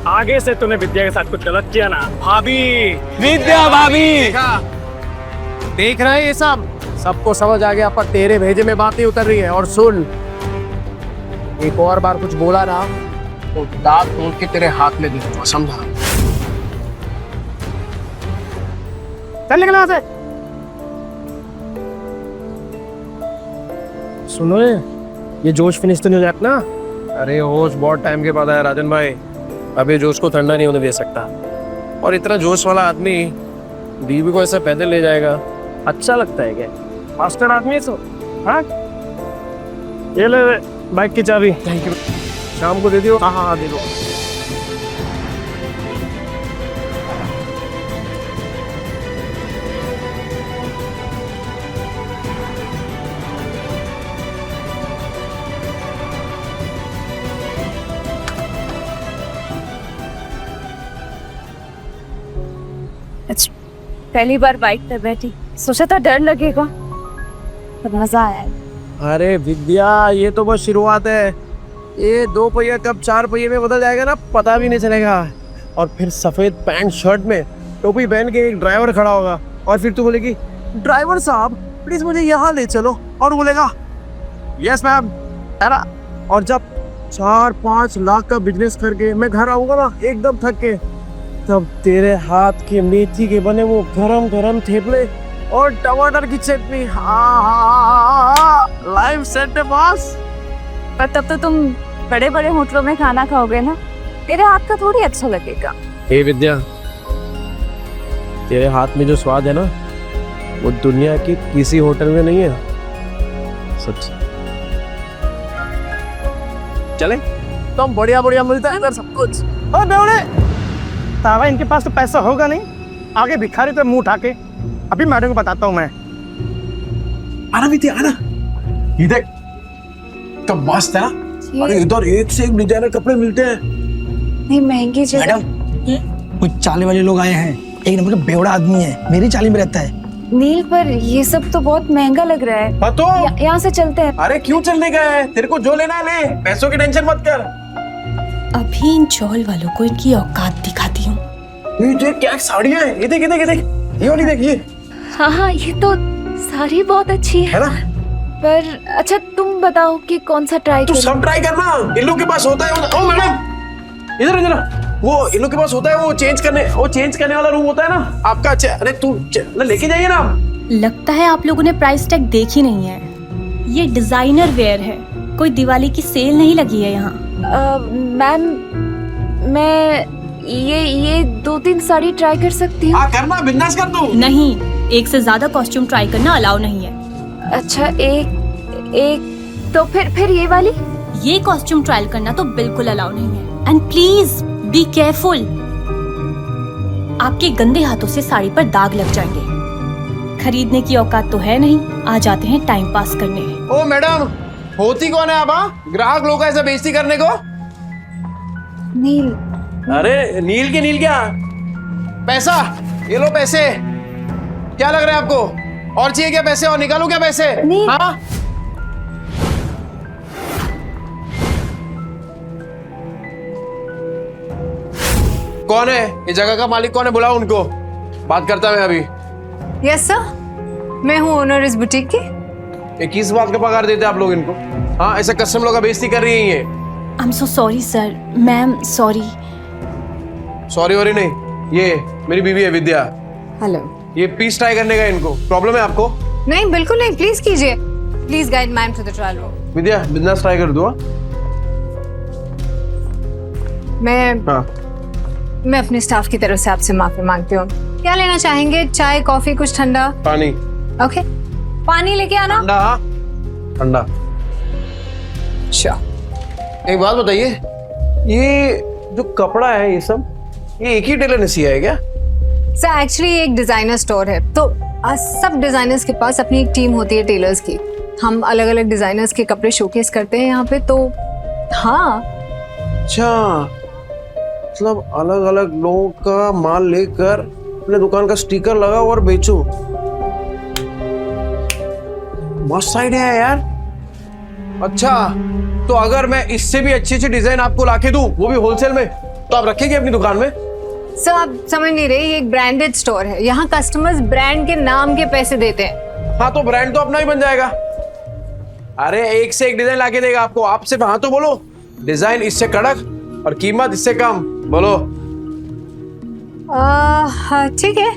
आगे से तूने विद्या के साथ कुछ गलत किया ना, भाभी, विद्या भाभी, देख रहे हैं ये सब, सबको समझ आ गया, पर तेरे भेजे में बात नहीं उतर रही है। और सुन, एक और बार कुछ बोला ना तो दांत तोड़ के तेरे हाथ में दे दूंगा, समझा? चल निकल वहां से। सुनो, ये जोश फिनिश तो नहीं हो जाता ना? अरे होश बहुत टाइम के बाद आया राजन भाई, अभी जोश को ठंडा नहीं होने दे सकता। और इतना जोश वाला आदमी बीवी को ऐसे पैदल ले जाएगा, अच्छा लगता है क्या? मास्टर आदमी है सो। हाँ, ये ले बाइक की चाबी। Thank you. शाम को दे दियो। हाँ हाँ दे दो। पहली बार बाइक पे बैठी, सोचा था डर लगेगा, पर मजा आया। अरे विद्या, ये तो बस शुरुआत है। ये 2 पहिया कब 4 पहिए में बदल जाएगा ना, पता भी नहीं चलेगा। और फिर सफेद पैंट शर्ट में टोपी पहन के एक ड्राइवर खड़ा होगा, और फिर तू बोलेगी ड्राइवर साहब प्लीज मुझे यहाँ ले चलो, और बोलेगा यस मैम। और जब 4-5 लाख का बिजनेस करके मैं घर आऊंगा ना एकदम थक के, तब तेरे हाथ के मेथी के बने वो गरम गरम थेपले और टमाटर की चटनी, लाइव सेट है बॉस। पर तब तो तुम बड़े बड़े होटलों में खाना खाओगे ना, तेरे हाथ का थोड़ी अच्छा लगेगा। हे विद्या, तेरे हाथ में जो स्वाद है ना, वो दुनिया की किसी होटल में नहीं है, सच। चले तो हम बढ़िया बढ़िया मिलता है इधर सब कुछ। और बेवड़े, तावा इनके पास तो पैसा होगा नहीं, आगे भिखारी तो मुंह उठा के। अभी मैडम को बताता हूँ मैं। आना विद्या आना, ये देख कब मस्त है ना। अरे इधर एक से एक डिजाइनर कपड़े मिलते हैं। नहीं महंगी जगह। मैडम, कुछ चाले वाले लोग आए हैं, एक नंबर का बेवड़ा आदमी है, मेरी चाली में रहता है। नील, पर ये सब तो बहुत महंगा लग रहा है। तो यहाँ से चलते हैं। अरे क्यों चलने का है, तेरे को जो लेना है ले, पैसों की टेंशन मत कर। अभी इन चौल वालों को इनकी औकात दिखाती हूँ। ये देख क्या साड़ियाँ हैं, ये देख ये देख ये देख, ये वाली देख ये। हाँ हाँ, ये तो साड़ी बहुत अच्छी है ना? पर अच्छा तुम बताओ कि कौन सा ट्राई तू सब ट्राई करना, इन लोग के पास होता है। ओ मैडम, इधर इधर, वो इन लोग के पास होता है, वो चेंज करने वाला रूम होता है ना आपका। अरे तू लेके जाइए ना। लगता है आप लोगों ने प्राइस टैग देखी नहीं है। ये डिजाइनर वेयर है, कोई दिवाली की सेल नहीं लगी है यहाँ। मैम, मैं ये 2-3 साड़ी ट्राई कर सकती हूँ? हाँ करना, बिंदास कर तू। नहीं, एक से ज्यादा कॉस्ट्यूम ट्राई करना अलाउ नहीं है। अच्छा, एक तो फिर ये वाली? ये कॉस्ट्यूम ट्रायल करना तो बिल्कुल अलाउ नहीं है। एंड प्लीज बी केयरफुल, आपके गंदे हाथों से साड़ी पर दाग लग जाएंगे। खरीदने की औकात तो है नहीं, आ जाते हैं टाइम पास करने। ओ मैडम, होती कौन है आप? ग्राहक लोग ऐसा बेइज्जती करने को? नील। अरे नील के नील क्या? पैसा, ये लो पैसे। क्या लग रहा है आपको? और चाहिए क्या पैसे? और निकालू क्या पैसे? नील। हाँ? कौन है ये जगह का मालिक? कौन है? बुलाओ उनको, बात करता मैं अभी। यस सर, मैं हूँ ओनर इस बुटीक की। ये किस बात का पगार देते आप लोग इनको? हाँ, ऐसे कस्टमर लोग का बेइज्जती कर रही है ये। I am so sorry sir, ma'am sorry. Sorry worry नहीं, ये मेरी बीवी है विद्या। हेलो। ये पीस ट्राई करने का इनको प्रॉब्लम है आपको? नहीं बिल्कुल नहीं, प्लीज कीजिए। Please guide ma'am to the trial room. Vidya business try कर दो। मैं अपने स्टाफ की तरफ से आपसे माफी मांगती हूँ। क्या लेना चाहेंगे? चाय, कॉफी, कुछ ठंडा? पानी। ओके, पानी लेके आना। ठंडा। ठंडा। अच्छा, एक बात बताइए, ये जो कपड़ा है ये सब, ये एक ही टेलर ने सिया है क्या? सर एक्चुअली एक डिजाइनर स्टोर है, तो सब डिजाइनर्स के पास अपनी एक टीम होती है टेलर्स की। हम अलग अलग डिजाइनर्स के कपड़े शोकेस करते हैं यहाँ पे, तो हाँ। अच्छा, मतलब अलग अलग लोगों का माल लेकर अपने दुकान का स्टिकर लगाओ और बेचो। मस्त आइडिया है यार। अच्छा, तो अगर मैं इससे भी अच्छी अच्छी डिजाइन आपको लाके दूं, वो भी होलसेल में, तो आप रखेंगे अपनी दुकान में? सर आप समझ नहीं रहे, ये एक ब्रांडेड स्टोर है। यहाँ कस्टमर्स ब्रांड के नाम के पैसे देते हैं। हाँ, तो ब्रांड तो अपना ही बन जाएगा। अरे एक से एक डिजाइन लाके देगा आपको। आप सिर्फ हाँ तो बोलो, डिजाइन इससे कड़क और कीमत इससे कम, बोलो। ठीक है।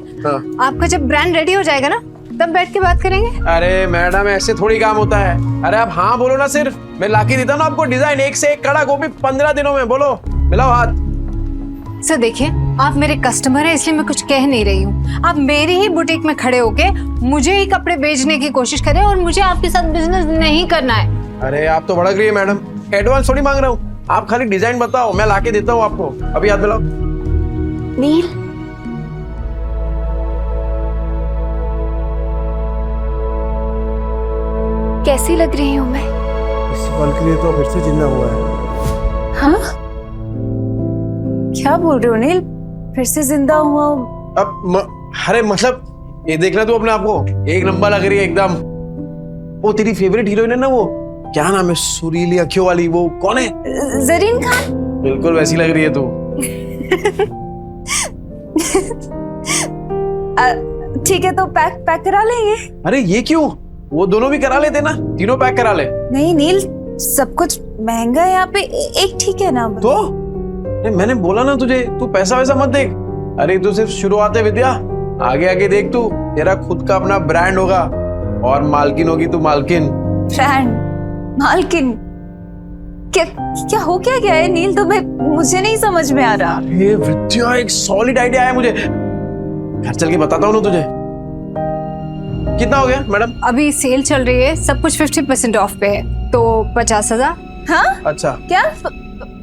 आपका जब ब्रांड रेडी हो जाएगा ना, तब बैठ के बात करेंगे। अरे मैडम, ऐसे थोड़ी काम होता है। अरे आप हाँ बोलो ना, सिर्फ मैं लाके देता हूँ ना आपको डिजाइन एक से एक कड़क, वो भी 15 दिनों में। बोलो, मिलाओ हाथ। सर देखिए, आप मेरे कस्टमर हैं इसलिए मैं कुछ कह नहीं रही हूँ। आप मेरी ही बुटीक में खड़े होके मुझे ही कपड़े बेचने की कोशिश करें और मुझे आपके साथ बिजनेस नहीं करना है। अरे आप तो भड़क रही है मैडम, एडवांस थोड़ी मांग रहा हूँ। आप खाली डिजाइन बताओ, मैं लाके देता हूँ आपको। अभी हाथ मिलाओ। नील, कैसी लग रही हूँ मैं? इस पल के लिए तो फिर से जिंदा हुआ है। हाँ, क्या बोल रहे हो नील? फिर से जिंदा हुआ हूँ? अरे मतलब ये देखना तू अपने आप को, एक नंबर लग रही है एकदम। वो तेरी फेवरेट हीरोइन है ना, वो क्या नाम है, सुरीली अखियों वाली, वो कौन है? जरीन खान। बिल्कुल वैसी लग रही है तू। ठीक है, तो पैक करा लेंगे। अरे ये क्यों, वो दोनों भी करा लेते ना, तीनों पैक करा ले। नहीं नील, सब कुछ महंगा है यहाँ पे, एक ठीक है ना? तो नहीं, मैंने बोला ना तुझे, तू पैसा वैसा मत देख। अरे तू सिर्फ शुरुआत है विद्या, आगे आगे देख तू, तेरा खुद का अपना ब्रांड होगा और मालकिन होगी तू, मालकिन। ब्रांड? मालकिन? क्या हो क्या गया है नील तुम्हें? मुझे नहीं समझ में आ रहा। ये विद्या, एक सॉलिड आइडिया है मुझे, घर चल के बताता हूँ ना तुझे। कितना हो गया मैडम? अभी सेल चल रही है, सब कुछ 50% ऑफ पे है, तो 50,000। हाँ? अच्छा, क्या?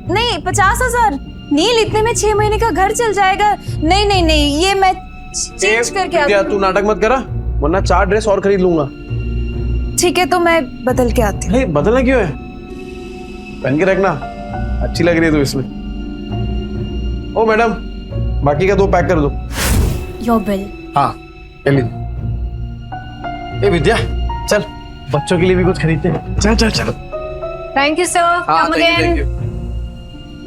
नहीं, 50,000 नील, इतने में 6 महीने का घर चल जाएगा। नहीं नहीं नहीं, ये मैं चेंज करके विद्या, तू नाटक मत करा, वरना 4 ड्रेस और खरीद लूंगा। ठीक है, तो मैं बदल के आती हूँ। बदलना क्यों है, पहन के रखना, अच्छी लग रही है तू इसमें। ओ मैडम, बाकी का 2 पैक कर दो। Your bill. हाँ, ए विद्या, चल बच्चों के लिए भी कुछ खरीदते हैं। चल चल चल। Thank you sir, come again.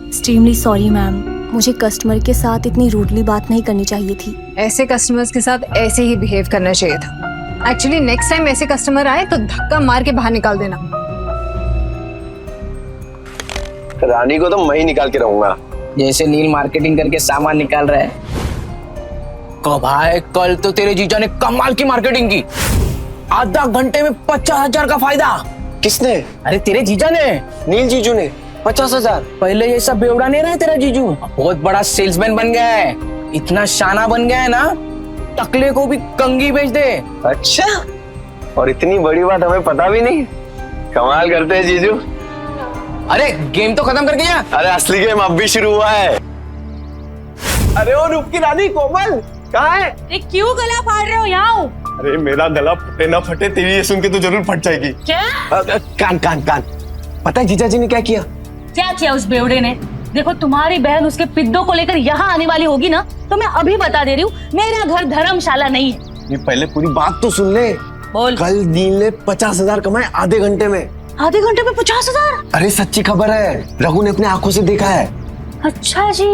Extremely sorry ma'am, मुझे कस्टमर के साथ इतनी रूडली बात नहीं करनी चाहिए थी। ऐसे कस्टमर्स के साथ ऐसे ही बिहेव करना चाहिए था। एक्चुअली नेक्स्ट टाइम ऐसे कस्टमर आए तो धक्का मार के बाहर निकाल देना। रानी को तो मैं ही निकाल के रहूंगा। जैसे नील मार्केटिंग करके सामान निकाल रहा है। भाई कल तो तेरे जीजा ने कमाल की मार्केटिंग की, आधा घंटे में 50,000 का फायदा। किसने? अरे तेरे जीजा ने, नील जीजू ने 50,000। पहले ये सब बेवड़ा नहीं रहा तेरा जीजू, बहुत बड़ा सेल्समैन बन गया है, इतना शाना बन गया है ना, टकले को भी कंगी बेच दे। अच्छा, और इतनी बड़ी बात हमें पता भी नहीं। कमाल करते हैं जीजू। अरे गेम तो खत्म कर गया। अरे असली गेम अब भी शुरू हुआ है। अरे ओ रूप की रानी कोमल कहाँ है? क्यों गला फाड़ रहे हो? यहाँ अरे मेरा गला फटे ना फटे, तेरी ये सुन के तो जरूर फट जाएगी। क्या? कान कान कान, पता है जीजा जी ने क्या किया? क्या किया उस बेवड़े ने? देखो, तुम्हारी बहन उसके पिद्दों को लेकर यहाँ आने वाली होगी ना, तो मैं अभी बता दे रही हूँ, मेरा घर धर्मशाला नहीं है। ये पहले पूरी बात तो सुन ले। बोल। कल नील ने 50,000 कमाए आधे घंटे में। आधे घंटे में 50,000? अरे सच्ची खबर है, रघु ने अपने आंखों से देखा है। अच्छा जी।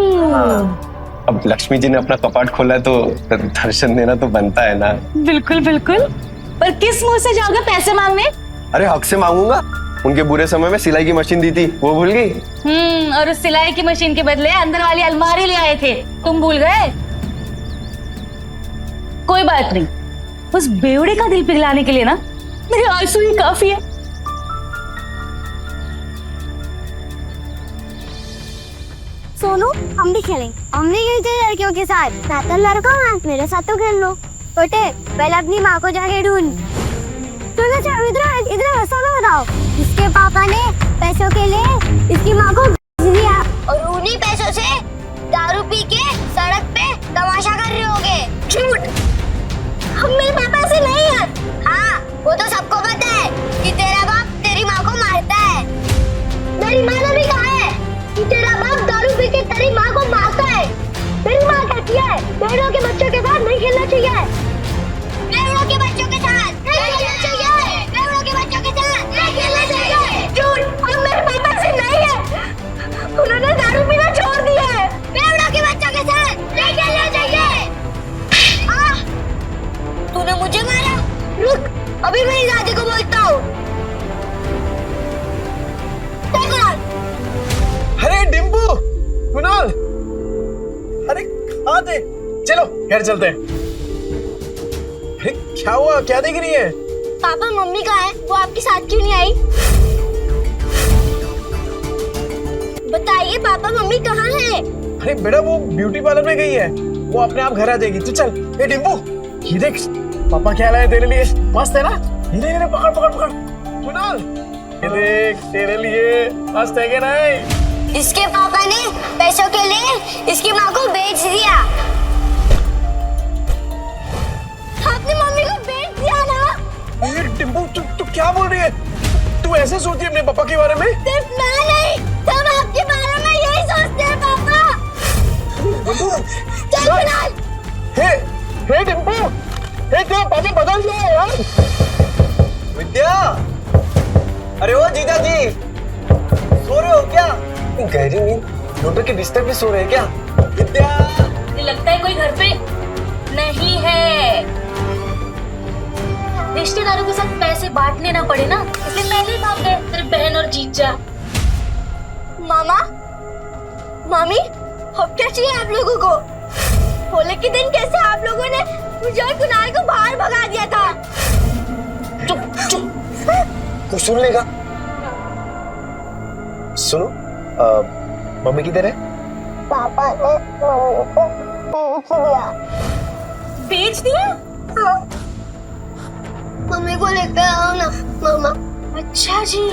अब लक्ष्मी जी ने अपना कपाट खोला है तो दर्शन देना तो बनता है ना। बिल्कुल बिल्कुल, पर किस मुंह से जाओगे पैसे मांगने? अरे हक से मांगूंगा। उनके बुरे समय में सिलाई की मशीन दी थी, वो भूल गई? और उस सिलाई की मशीन के बदले अंदर वाली अलमारी ले आए थे, तुम भूल गए? कोई बात नहीं, उस बेवड़े का दिल पिघलाने के लिए ना मेरे आंसू ही काफी है। सोनू, हम भी खेलेंगे। हम नहीं खेलते लड़कियों के साथ। मैं तो लड़का हूँ, मेरे साथ तो खेल लो। छोटे, पहले अपनी माँ को जाके ढूंढ। इधर सोनू बताओ। इसके पापा ने पैसों के लिए इसकी माँ को दिया और उन्हीं पैसों से दारू पी के सड़क पे तमाशा कर रहे होगे। झूठ, हम मेरे पापा से नहीं है। हाँ, वो तो सबको पता है कि तेरा बाप तेरी माँ को मारता है। मेरी माँ ने भी कहा है कि तेरा बाप दारू पी के तेरी माँ को मारता है। मेरी माँ कहती है बेड़ों के बच्चों के साथ नहीं खेलना चाहिए। बेड़ों के बच्चों के साथ नहीं खेलना चाहिए। बेड़ों के बच्चों के साथ नहीं खेलना चाहिए। झूठ, हम मेरे पापा से नहीं है। उन्होंने दारू पीना छोड़ दिया है। बेड़ों के बच्चों के साथ नहीं खेलना चाहिए। तूने मुझे मारा? रुक, अभी मेरी दादी को बोलता हूँ। अरे डिम्पू, कुणाल, अरे कहाँ थे? चलो घर चलते हैं। अरे क्या हुआ, क्या देख रही है? पापा मम्मी कहाँ है? वो आपके साथ क्यों नहीं आई? बताइए पापा मम्मी कहाँ है? अरे बेटा वो ब्यूटी पार्लर में गई है, वो अपने आप घर आ जाएगी। तू चल। ए डिम्पू, ये देख पापा क्या लाए तेरे लिए, मस्त है ना? ये पकड़ पकड़ पकड़। कुणाल, ये देख तेरे लिए, मस्त है कि नहीं? इसके पापा ने पैसों के लिए इसकी माँ को बेच दिया। आपने मम्मी को बेच दिया ना? ये डिम्पू, तू क्या बोल रही है? तू ऐसे सोचती है अपने पापा के बारे में? सिर्फ मैं नहीं, सब आपके बारे में यही सोचते हैं पापा। चल कुणाल। हे डिम्पू, हे तेरा पापा बदल गया है यार। विद्या, अरे ओ जीजा जी, सो रहे हो क्या? गहरी नींद, डॉक्टर के बिस्तर पे सो रहे हैं क्या? विद्या, मुझे लगता है कोई घर पे नहीं है। रिश्तेदारों के साथ पैसे बांटने ना पड़े ना, इसलिए पहले ही भाग गए तेरे बहन और जीजा। मामा, मामी, अब क्या चाहिए आप लोगों को? होली के दिन कैसे आप लोगों ने मुझे और कुणाल को बाहर भगा दिया था? चुप चुप, कुछ सुन लेगा। सुनो, मम्मी किधर है? पापा ने मम्मी को बेच दिया। बेच दिया? हाँ। मम्मी को लेकर आओ ना मामा। अच्छा जी,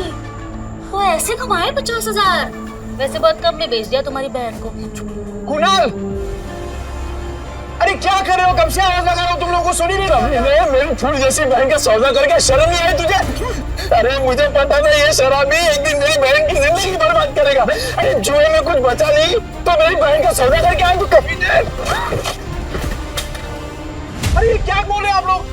वो ऐसे कमाए 50,000? वैसे बहुत कम में बेच दिया तुम्हारी बहन को। कुणाल, अरे क्या कर रहे हो? कब से आवाज लगा रहा हूँ, तुम लोगों को सुन ही नहीं रहा? मेरी फूल जैसी बहन का सौदा करके शर्म नहीं आई तुझे? अरे मुझे पता था ये शराबी एक दिन मेरी बहन की जिंदगी बर्बाद करेगा। अरे जुए में कुछ बचा नहीं तो मेरी बहन का सौदा करके आए तो कभी नहीं। अरे क्या बोल रहे हैं आप लोग?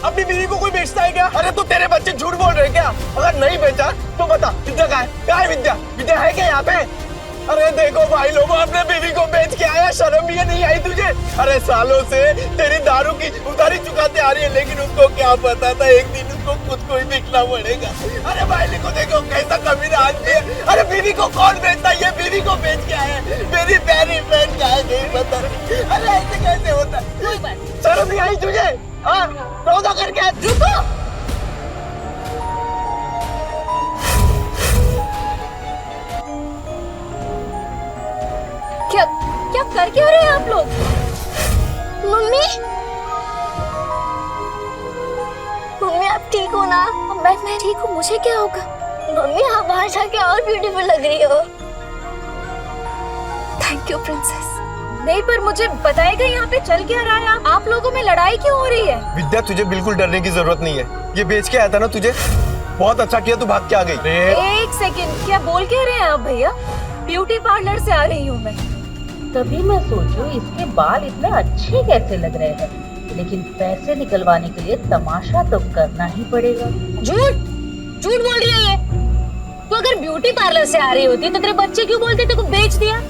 अपनी बीवी को कोई बेचता है क्या? अरे तो तेरे बच्चे झूठ बोल रहे हैं क्या? अगर नहीं बेचा तो बता, विद्या कहाँ है? कहाँ है विद्या? विद्या है क्या यहाँ पे? अरे देखो भाई लोगों, अपने बीवी को बेच के आया, शर्म भी नहीं आई तुझे? अरे सालों से तेरी दारू की उधारी चुकाते आ रही है, लेकिन उसको क्या पता था एक दिन उसको खुद को ही बिकना पड़ेगा। अरे भाई को देखो कैसा कमीना आदमी है। अरे बीवी को कौन बेचता है? ये बीवी को बेच के आया, मेरी प्यारी बहन का है, नहीं पता। अरे ऐसे कैसे होता है? शर्म नहीं आई तुझे? हाँ, सौदा करके रुको। क्या कर क्यों रहे हैं आप लोग? मम्मी, मम्मी आप ठीक हो ना? मैं ठीक हूँ, मुझे क्या होगा? मम्मी आप बाहर जाके और ब्यूटीफुल लग रही हो। Thank you princess. नहीं पर मुझे बताएगा यहाँ पे चल क्या रहा है? आप लोगों में लड़ाई क्यों हो रही है? विद्या, तुझे बिल्कुल डरने की जरूरत नहीं है। ये बेच के आया था ना तुझे, बहुत अच्छा किया तू भाग के आ गई। एक सेकंड, क्या बोल के रहे हैं आप भैया? ब्यूटी पार्लर से आ रही हूँ मैं। तभी मैं सोचूं इसके बाल इतने अच्छे कैसे लग रहे हैं, लेकिन पैसे निकलवाने के लिए तमाशा तो करना ही पड़ेगा। झूठ बोल रही है ये। तो अगर ब्यूटी पार्लर से आ रही होती तो तेरे बच्चे क्यों बोलते तेरे को बेच दिया?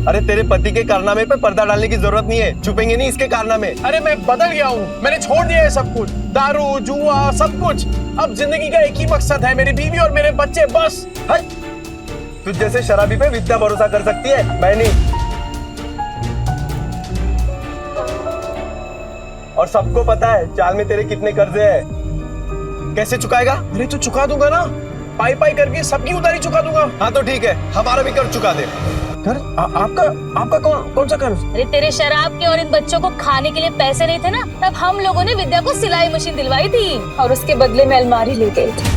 अरे तेरे पति के कारनामे पे पर्दा डालने की जरूरत नहीं है, छुपेंगे नहीं इसके कारनामे। अरे मैं बदल गया हूँ, मैंने छोड़ दिया है सब कुछ, दारू जुआ सब कुछ। अब जिंदगी का एक ही मकसद है, मेरी बीवी और मेरे बच्चे, बस। तुझ जैसे शराबी पे विद्या भरोसा कर सकती है, मैं नहीं। और सबको पता है चाल में तेरे कितने कर्जे हैं। कैसे चुकाएगा? अरे तो चुका दूंगा ना, पाई पाई करके सबकी उधारी चुका दूंगा। हाँ तो ठीक है, हमारा भी कर्ज चुका दे। कर आपका कौन सा कर्ज? अरे तेरे शराब के और इन बच्चों को खाने के लिए पैसे नहीं थे ना, तब हम लोगों ने विद्या को सिलाई मशीन दिलवाई थी और उसके बदले में अलमारी ले गए थे।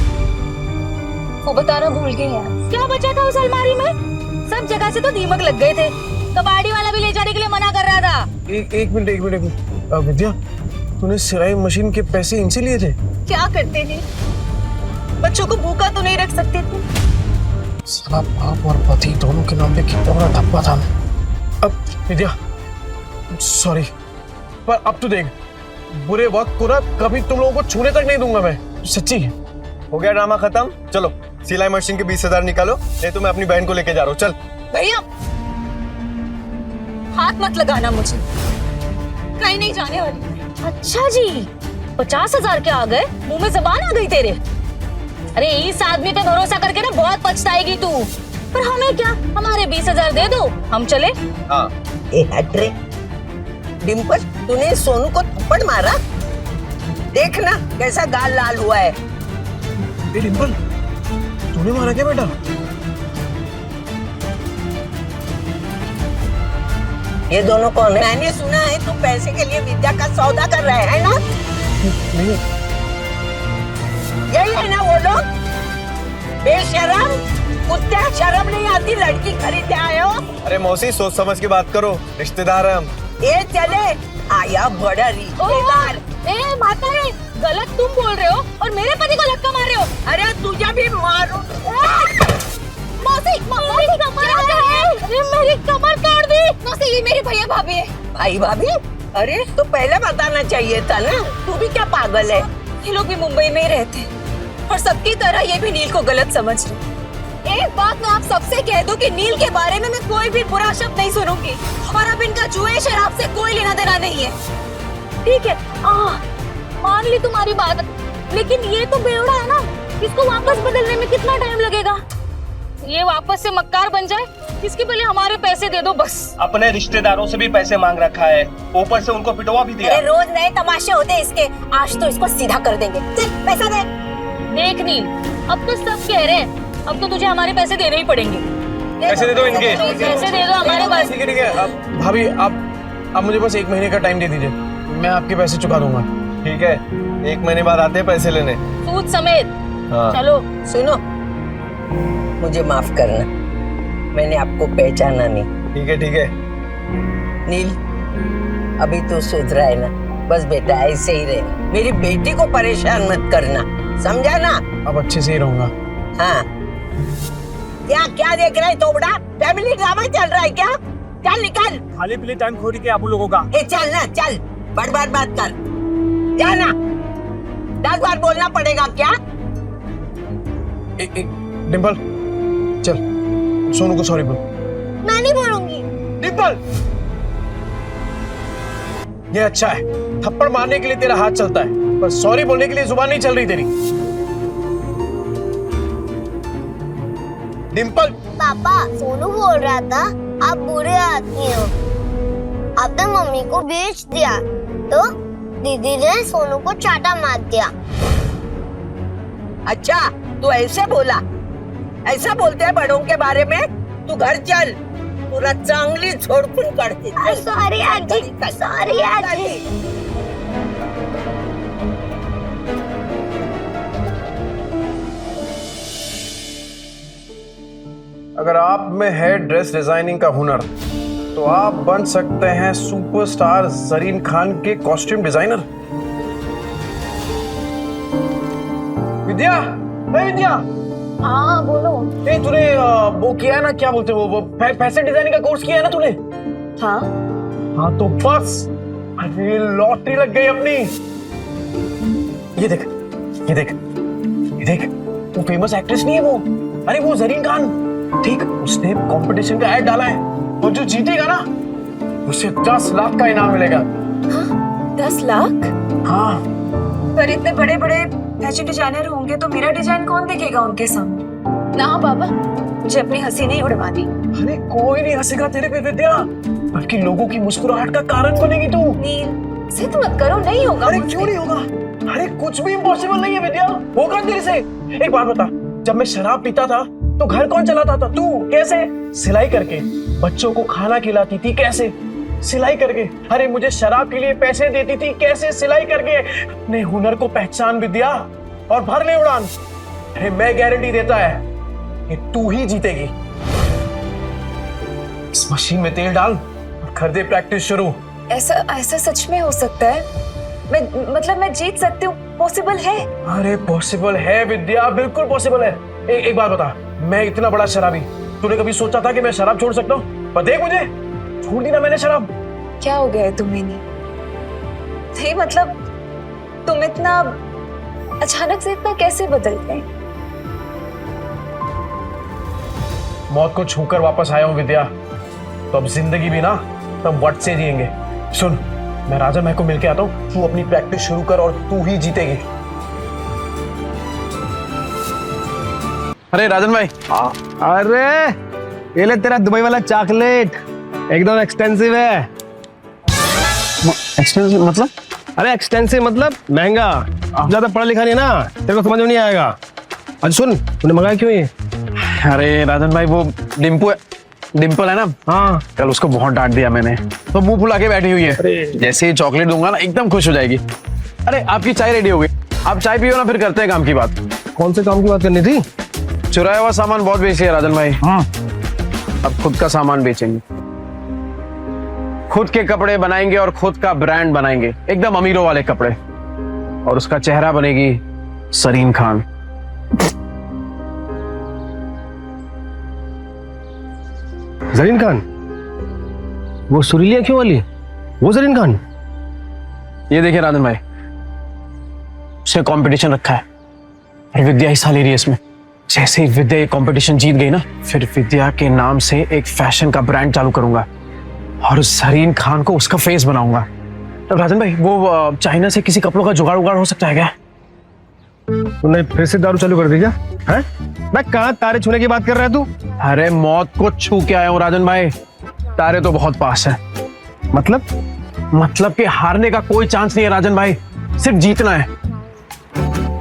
वो बताना भूल गई यार। क्या बचा था उस अलमारी में? सब जगह से तो दीमक लग गए थे, कबाड़ी वाला भी ले जाने के लिए मना कर रहा था। एक मिनट विद्या, तूने सिलाई मशीन के पैसे इनसे लिए थे? क्या करते थे, बच्चों को भूखा तो नहीं रख सकते थे। साला बाप और पति दोनों के नाम पे कितना बड़ा धब्बा था। अब विद्या सॉरी, पर अब तो देख, बुरे वक्त को ना कभी तुम लोगों को छूने तक नहीं दूंगा मैं, सच्ची। हो गया ड्रामा खत्म, चलो सिलाई मशीन के 20,000 निकालो, नहीं तो मैं अपनी बहन को लेके जा रहा हूँ। चल भैया हाथ मत लगाना मुझे, कहीं नहीं जाने वाली। अच्छा जी, 50,000 के आ गए, मुंह में जबान आ गई तेरे। अरे इस आदमी पे भरोसा करके ना बहुत पछताएगी तू। पर हमें क्या, हमारे 20,000 दे दो, हम चले। हाँ। डिम्पल, तूने सोनू को थप्पड़ मारा? देखना कैसा गाल लाल हुआ है। डिम्पल, तूने मारा क्या बेटा? ये दोनों कौन है? मैंने सुना है तुम पैसे के लिए विद्या का सौदा कर रहे हैं ना? नहीं। यही है ना वो लोग? बेशरम, कुत्ते, शर्म नहीं आती, लड़की खरीदे आए हो? अरे मौसी सोच समझ के बात करो, रिश्तेदार है हम। ये चले आया बड़ा रिश्तेदार। ए माता रे, गलत तुम बोल रहे हो और मेरे पति को धक्का मार रहे हो। अरे तुझे भी मारो। मौसी, मेरी कमर अरे मेरी कमर काट दी। मौसी, ये मेरे भैया भाभी है। भाई भाभी? अरे तो पहले बताना चाहिए था ना, तू भी क्या पागल है? ये लोग भी मुंबई में ही रहते हैं और सबकी तरह ये भी नील को गलत समझ रहे। एक बात मैं आप सबसे कह दूं कि नील के बारे में मैं कोई भी बुरा शब्द नहीं सुनूंगी और अब इनका जुए शराब से कोई लेना देना नहीं है। ठीक है, मान ली तुम्हारी बात, लेकिन ये तो बेवड़ा है ना, इसको वापस बदलने में कितना टाइम लगेगा? ये वापस से मक्कार बन जाए, इसके पहले हमारे पैसे दे दो बस। अपने रिश्तेदारों से भी पैसे मांग रखा है, ऊपर से उनको पिटवा भी दिया। अरे रोज नए तमाशे होते हैं इसके, आज तो इसको सीधा कर देंगे। चल पैसा दे। देख नील, अब तो सब कह रहे हैं, अब तो तुझे हमारे पैसे देने ही पड़ेंगे। पैसे दे दो इनके। पैसे दे दो हमारे पास। ठीक है। अब भाभी, आप मुझे बस 1 महीने का टाइम दे दीजिए, मैं आपके पैसे चुका दूंगा। ठीक है, 1 महीने बाद आते हैं पैसे लेने, सूद समेत। हाँ। चलो। सुनो, मुझे माफ करना, मैंने आपको पहचाना नहीं। ठीक है। नील, अभी तो सुधरा है ना? बस बेटा ऐसे ही रहना, मेरी बेटी को परेशान मत करना, समझा ना? अब अच्छे से ही रहूंगा। हाँ। क्या देख रहा है तोबड़ा? फैमिली ड्रामा चल रहा है क्या? चल निकल। खाली पीली टाइम खोरी के आप लोगों का। चल ना, चल, बर्बाद मत कर, जाना। 10 बार बोलना पड़ेगा क्या? डिम्पल चल, सोनू को सॉरी बोल। मैं नहीं बोलूंगी। डिम्पल, ये अच्छा है, थप्पड़ मारने के लिए तेरा हाथ चलता है, पर सॉरी बोलने के लिए जुबान नहीं चल रही तेरी। डिम्पल। पापा, सोनू बोल रहा था आप बुरे आदमी हो, आपने मम्मी को बेच दिया तो दीदी ने सोनू को चाटा मार दिया। अच्छा, तू ऐसे बोला? ऐसा बोलते हैं बड़ों के बारे में? तू घर चल, पूरा चांगली छोड़फुन करती। सॉरी आजी, सॉरी आजी। अगर आप में है ड्रेस डिजाइनिंग का हुनर, तो आप बन सकते हैं सुपरस्टार जरीन खान के कॉस्ट्यूम डिजाइनर। विद्या, विद्या। हाँ बोलो। तूने वो किया है ना, क्या बोलते हैं वो फैशन डिजाइनिंग का कोर्स किया है ना तूने? हाँ तो बस, अरे लॉटरी लग गई अपनी। ये देख, ये देख, ये देख, वो फेमस एक्ट्रेस नहीं है वो? अरे वो जरीन खान, ठीक, उसने कंपटीशन का ऐड डाला है, और जो जीतेगा ना उसे 10 लाख का इनाम मिलेगा। 10 लाख? हाँ। पर इतने बड़े बड़े फैशन डिजाइनर होंगे तो मेरा डिजाइन कौन देखेगा उनके सामने? ना बाबा, मुझे अपनी हंसी नहीं उड़वानी। अरे कोई नहीं हंसेगा तेरे पे विद्या, बल्कि लोगों की मुस्कुराहट का कारण बनेगी तू। नील, जिद मत करो, नहीं होगा। अरे क्यों नहीं होगा? अरे कुछ भी इम्पॉसिबल नहीं है विद्या, होगा तेरे से। एक बात बता, जब मैं शराब पीता था तो घर कौन चलाता था? तू। कैसे? सिलाई करके। बच्चों को खाना खिलाती थी, कैसे? सिलाई करके। अरे मुझे शराब के लिए पैसे देती थी, कैसे? सिलाई करके। अपने हुनर को पहचान विद्या और भर ले उड़ान। अरे मैं गारंटी देता है कि तू ही जीतेगी। इस मशीन में तेल डाल और कर दे प्रैक्टिस शुरू। ऐसा सच में हो सकता है? मैं जीत सकती हूँ? पॉसिबल है? अरे पॉसिबल है विद्या, बिल्कुल पॉसिबल है। एक बात बता, मैं इतना बड़ा शराबी, तूने कभी सोचा था कि मैं शराब छोड़ सकता हूँ? पर देख मुझे, छोड़ दी ना मैंने शराब। क्या हो गया है तुम्हें? नहीं मतलब तुम इतना अचानक से इतना कैसे बदल गए? मौत को छूकर वापस आया हूँ विद्या, तो अब जिंदगी भी ना तब वट से जिएंगे। सुन, मैं राजन भाई को मिलके आता हूँ, तू अपनी प्रैक्टिस शुरू कर और तू ही जीतेगी। अरे राजन भाई। अरे ये ले तेरा दुबई वाला चॉकलेट, एकदम एक्सपेंसिव है। एक्सपेंसिव मतलब? अरे एक्सपेंसिव मतलब महंगा। ज्यादा पढ़ा लिखा नहीं ना, तेरे को समझ में नहीं आएगा। अच्छा सुन, तूने मंगाया क्यों ये? अरे राजन भाई, वो डिम्पल है ना, हाँ, कल उसको बहुत डांट दिया मैंने, तो मुंह फुला के बैठी हुई है। जैसे ही चॉकलेट दूंगा ना एकदम खुश हो जाएगी। अरे आपकी चाय रेडी हो गई, आप चाय पियो ना, फिर करते हैं काम की बात। कौन से काम की बात करनी थी? चुराया हुआ सामान बहुत बेची है राजन भाई। हाँ, अब खुद का सामान बेचेंगे, खुद के कपड़े बनाएंगे और खुद का ब्रांड बनाएंगे, एकदम अमीरों वाले कपड़े। और उसका चेहरा बनेगी सरीन खान। जरीन खान? वो सुरीली आंखों वाली, वो जरीन खान? ये देखिए राजन भाई, उसने कंपटीशन रखा है और विद्या हिस्सा ले रही है इसमें। जैसे ही विद्या ये कंपटीशन जीत गई ना, फिर विद्या के नाम से एक फैशन का ब्रांड चालू करूंगा और उस जरीन खान को उसका फेस बनाऊंगा। तो राजन भाई, वो चाइना से किसी कपड़ों का जुगाड़ उगाड़ हो सकता है क्या? तूने फिर से दारू चालू कर दी क्या? हैं? मैं कहाँ तारे छूने की बात कर रहा है तू? अरे मौत को छू के आया हूँ राजन भाई, तारे तो बहुत पास है। मतलब कि हारने का कोई चांस नहीं है राजन भाई, सिर्फ जीतना है।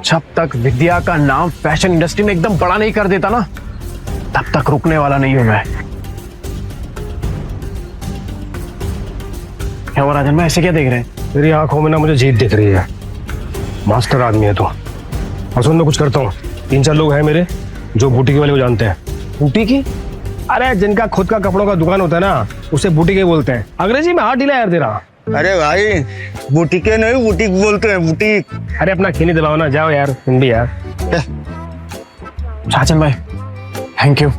जब तक विद्या का नाम फैशन इंडस्ट्री में एकदम बड़ा नहीं कर देता ना, तब तक रुकने वाला नहीं हूं मैं। क्या हुआ राजन भाई, ऐसे क्या देख रहे हैं? तेरी आंखों में ना मुझे जीत दिख रही है। मास्टर आदमी है तू। और सुन, मैं कुछ करता हूँ, 3-4 लोग हैं मेरे जो बुटीक वाले को जानते हैं। बुटीक? अरे जिनका खुद का कपड़ों का दुकान होता है ना, उसे बुटीक ही बोलते हैं। अंग्रेजी में हाथ ढीला यार तेरा। अरे भाई, बुटीके नहीं बुटीक बोलते हैं, बुटीक। अरे अपना खीनी दबाओ ना, जाओ यार तुम भी यार। राजन भाई थैंक यू,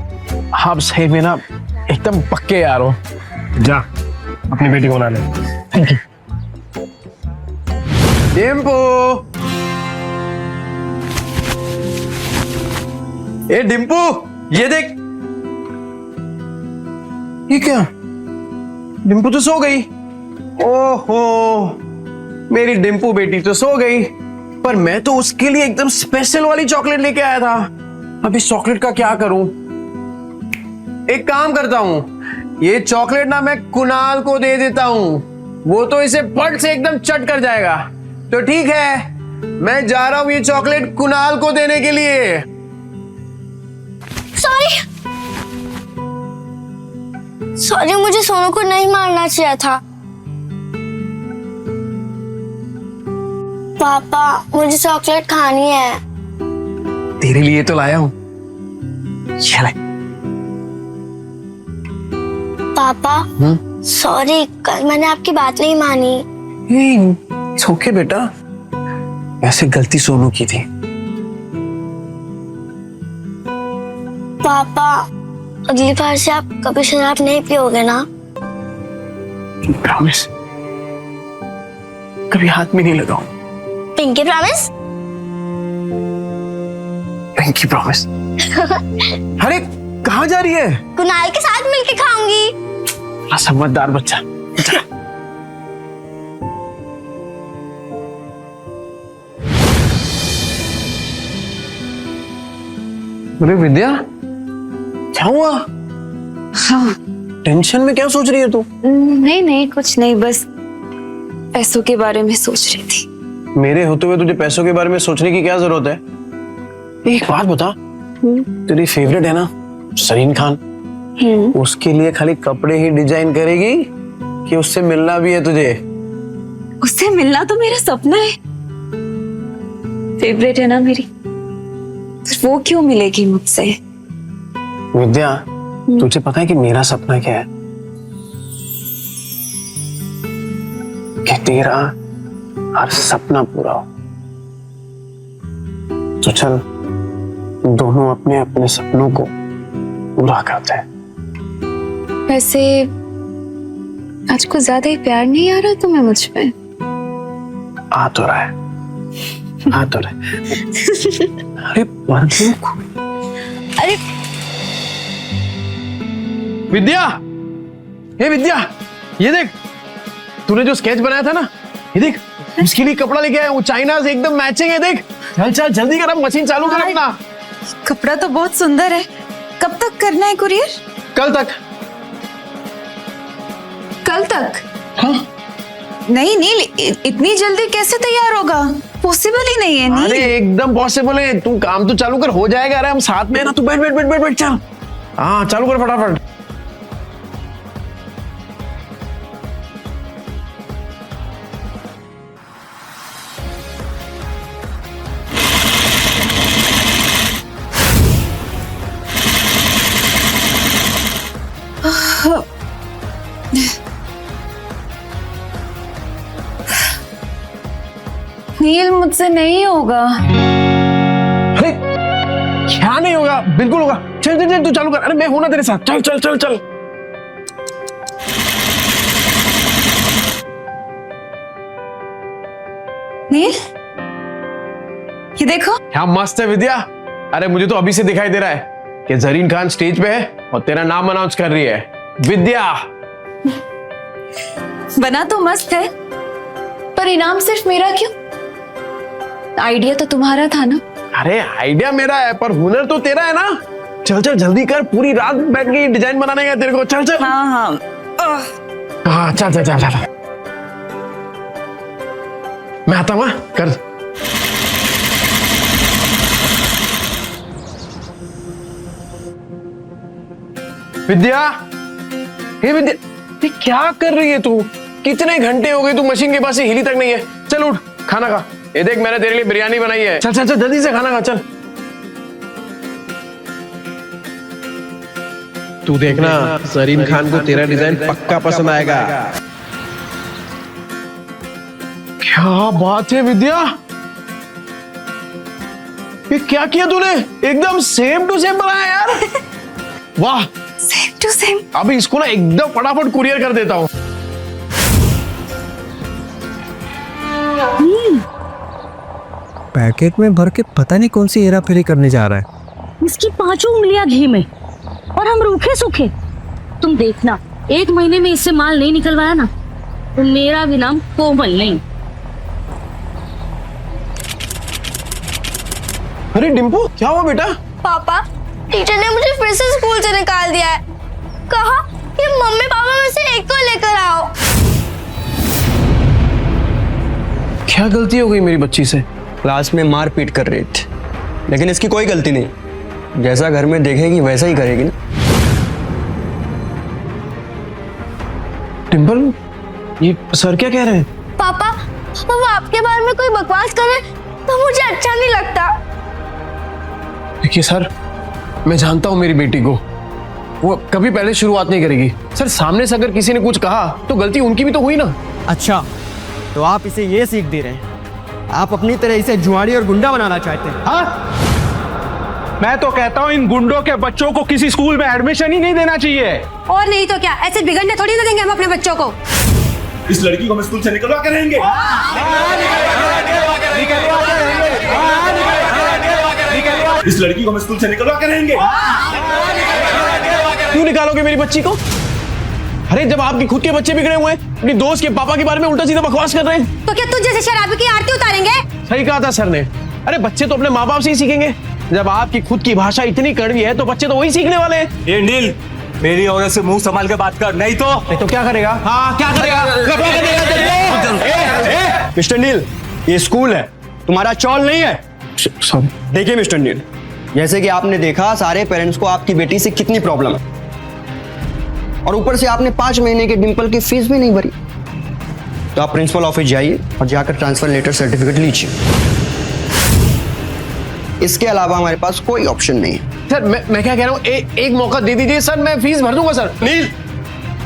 आप सही में ना एकदम पक्के यार हो। जा अपनी बेटी को बना ले। Thank you. डिम्पू, ए डिम्पू, ये देख। ये क्या? डिम्पू तो सो गई। ओहो, मेरी डिम्पू बेटी तो सो गई, पर मैं तो उसके लिए एकदम स्पेशल वाली चॉकलेट लेके आया था। अब इस चॉकलेट का क्या करूं? एक काम करता हूं, ये चॉकलेट ना मैं कुणाल को दे देता हूं, वो तो इसे पट से एकदम चट कर जाएगा। तो ठीक है, मैं जा रहा हूं ये चॉकलेट कुणाल को देने के लिए। सॉरी, मुझे सोनू को नहीं मारना चाहिए था। पापा, मुझे चॉकलेट खानी है। तेरे लिए तो लाया हूं, चल। पापा सॉरी, कल मैंने आपकी बात नहीं मानी। ओके बेटा, वैसे गलती सोनू की थी। पापा, अगली बार से आप कभी शराब नहीं पियोगे ना? प्रॉमिस, कभी हाथ में नहीं लगाऊं। Pinky promise? Pinky promise. अरे कहाँ जा रही है? कुणाल के साथ मिलके खाऊंगी। बड़ा समझदार बच्चा। अरे विद्या, क्या हुआ? हाँ टेंशन में क्या सोच रही है तू? नहीं नहीं कुछ नहीं, बस पैसों के बारे में सोच रही थी। मेरे होते हुए तुझे पैसों के बारे में सोचने की क्या जरूरत है? एक बात बता, तेरी फेवरेट है ना सरीन खान, उसके लिए खाली कपड़े ही डिजाइन करेगी कि उससे मिलना भी है तुझे? उससे मिलना तो मेरा सपना है, फेवरेट है ना मेरी, फिर वो क्यों मिलेगी मुझसे? विद्या, तुझे पता है कि मेरा सपना क्या है? कि तेरा हर सपना पूरा हो। तो चल दोनों अपने अपने सपनों को पूरा करते हैं। वैसे आज कुछ ज्यादा ही प्यार नहीं आ रहा तुम्हें मुझ पे? आ तो रहा है, आ तो रहा है। अरे अरे विद्या, हे विद्या, ये देख, तूने जो स्केच बनाया था ना, ये देख, उसके लिए कपड़ा लेके आया हूँ, चाइना से एकदम मैचिंग है। देख, चल चल जल्दी कर, अब मशीन चालू कर अपना। कपड़ा तो बहुत सुंदर है, कब तक करना है कुरियर? कल तक। कल तक? हाँ। नहीं नहीं, इतनी जल्दी कैसे तैयार होगा? पॉसिबल ही नहीं है। नहीं, अरे एकदम पॉसिबल है, तू काम तो चालू कर, हो जाएगा। अरे हम साथ में है ना, तू बैठ बैठ बैठ बैठ बैठ, चल। हाँ चालू कर फटाफट। नील, मुझसे नहीं होगा। अरे क्या नहीं होगा? बिल्कुल होगा। चल चल चल, तू चालू कर। अरे मैं हूं ना तेरे साथ, चल चल चल चल। नील, ये देखो। क्या मस्त है विद्या। अरे मुझे तो अभी से दिखाई दे रहा है कि जरीन खान स्टेज पे है और तेरा नाम अनाउंस कर रही है, विद्या। बना तो मस्त है, पर इनाम सिर्फ मेरा क्यों? आइडिया तो तुम्हारा था ना? अरे आइडिया मेरा है, पर हुनर तो तेरा है ना। चल चल जल्दी कर, पूरी रात बैठ के डिजाइन बनाने का तेरे को। चल चल। हाँ हाँ हाँ चल चल चल चल, मैं आता हूँ। कर। विद्या, हे विद्या, ये क्या कर रही है तू? कितने घंटे हो गए तू मशीन के पास से हिली तक नहीं है। चल उठ, खाना खा। ये देख, मैंने तेरे लिए बिरयानी बनाई है। चल चल चल जल्दी से खाना खा, चल। तू देखना, सरीन खान को तेरा डिजाइन पक्का पसंद आएगा। क्या बात है विद्या, ये क्या किया तूने? एकदम सेम टू सेम बनाया यार। वाह, सेम टू सेम। अभी इसको ना एकदम फटाफट कुरियर कर देता हूँ। पैकेट में भर के पता नहीं कौन सी हेरा फेरी करने जा रहा है। इसकी 5 उंगलियां घी में और हम रूखे सूखे। तुम देखना, 1 महीने में इससे माल नहीं निकलवाया ना तो मेरा भी नाम कोमल नहीं। अरे डिम्पू, क्या हुआ बेटा? पापा, टीचर ने मुझे फिर से स्कूल से निकाल दिया है। कहा कि मम्मी पापा में से एक को लेकर आओ। क्या गलती हो गई मेरी बच्ची से? क्लास में मार पीट कर रही थी, लेकिन इसकी कोई गलती नहीं। जैसा घर में देखेगी वैसा ही करेगी ना। डिम्पल, ये सर क्या कह रहे हैं? पापा, वो आपके बारे में कोई बकवास करे तो मुझे अच्छा नहीं लगता। देखिए सर, मैं जानता हूं मेरी बेटी को, वो कभी पहले शुरुआत नहीं करेगी। सर, सामने से अगर किसी ने कुछ कहा तो गलती उनकी भी तो हुई ना। अच्छा, तो आप इसे ये सीख दे रहे हैं? आप अपनी तरह इसे जुआड़ी और गुंडा बनाना चाहते हैं? हाँ, मैं तो कहता हूँ इन गुंडों के बच्चों को किसी स्कूल में एडमिशन ही नहीं देना चाहिए। और नहीं तो क्या, ऐसे बिगड़ने थोड़ी ना देंगे हम अपने बच्चों को। इस लड़की को हम स्कूल से निकलवा के रहेंगे। इस लड़की को हम स्कूल से निकलवा के रहेंगे। क्यों निकालोगे मेरी बच्ची को? अरे जब आपके खुद के बच्चे बिगड़े हुए हैं, अपनी दोस्त के पापा के बारे में उल्टा सीधा बकवास कर रहे हैं। तो क्या तुझ जैसे शराबी की आरती उतारेंगे? सही कहा था सर ने। अरे बच्चे तो अपने माँ बाप से ही सीखेंगे। जब आपकी खुद की भाषा इतनी कड़वी है तो बच्चे तो वही सीखने वाले हैं। ये नील, मेरी औरत से मुंह संभाल के बात कर, नहीं तो क्या करेगा? हाँ क्या करेगा? मिस्टर नील, ये स्कूल है, तुम्हारा चौल नहीं है। सॉरी। देखिए मिस्टर नील, जैसे कि आपने देखा सारे पेरेंट्स को आपकी बेटी से कितनी प्रॉब्लम है, और ऊपर से आपने 5 महीने के डिंपल की फीस भी नहीं भरी। तो आप प्रिंसिपल ऑफिस जाइए और जाकर ट्रांसफर लेटर सर्टिफिकेट लीजिए। इसके अलावा हमारे पास कोई ऑप्शन नहीं है। सर मैं क्या कह रहा हूँ, एक मौका दे दीजिए सर, मैं फीस भर दूंगा सर। नील,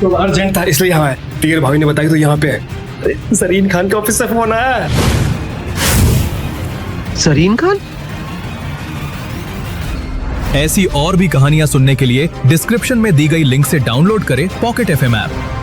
तो अर्जेंट था इसलिए यहाँ है। तीर भाभी ने बताया तो यहाँ पे है। सरीन खान के ऑफिस से फोन आया। सरीन खान? ऐसी और भी कहानियां सुनने के लिए डिस्क्रिप्शन में दी गई लिंक से डाउनलोड करें पॉकेट FM ऐप।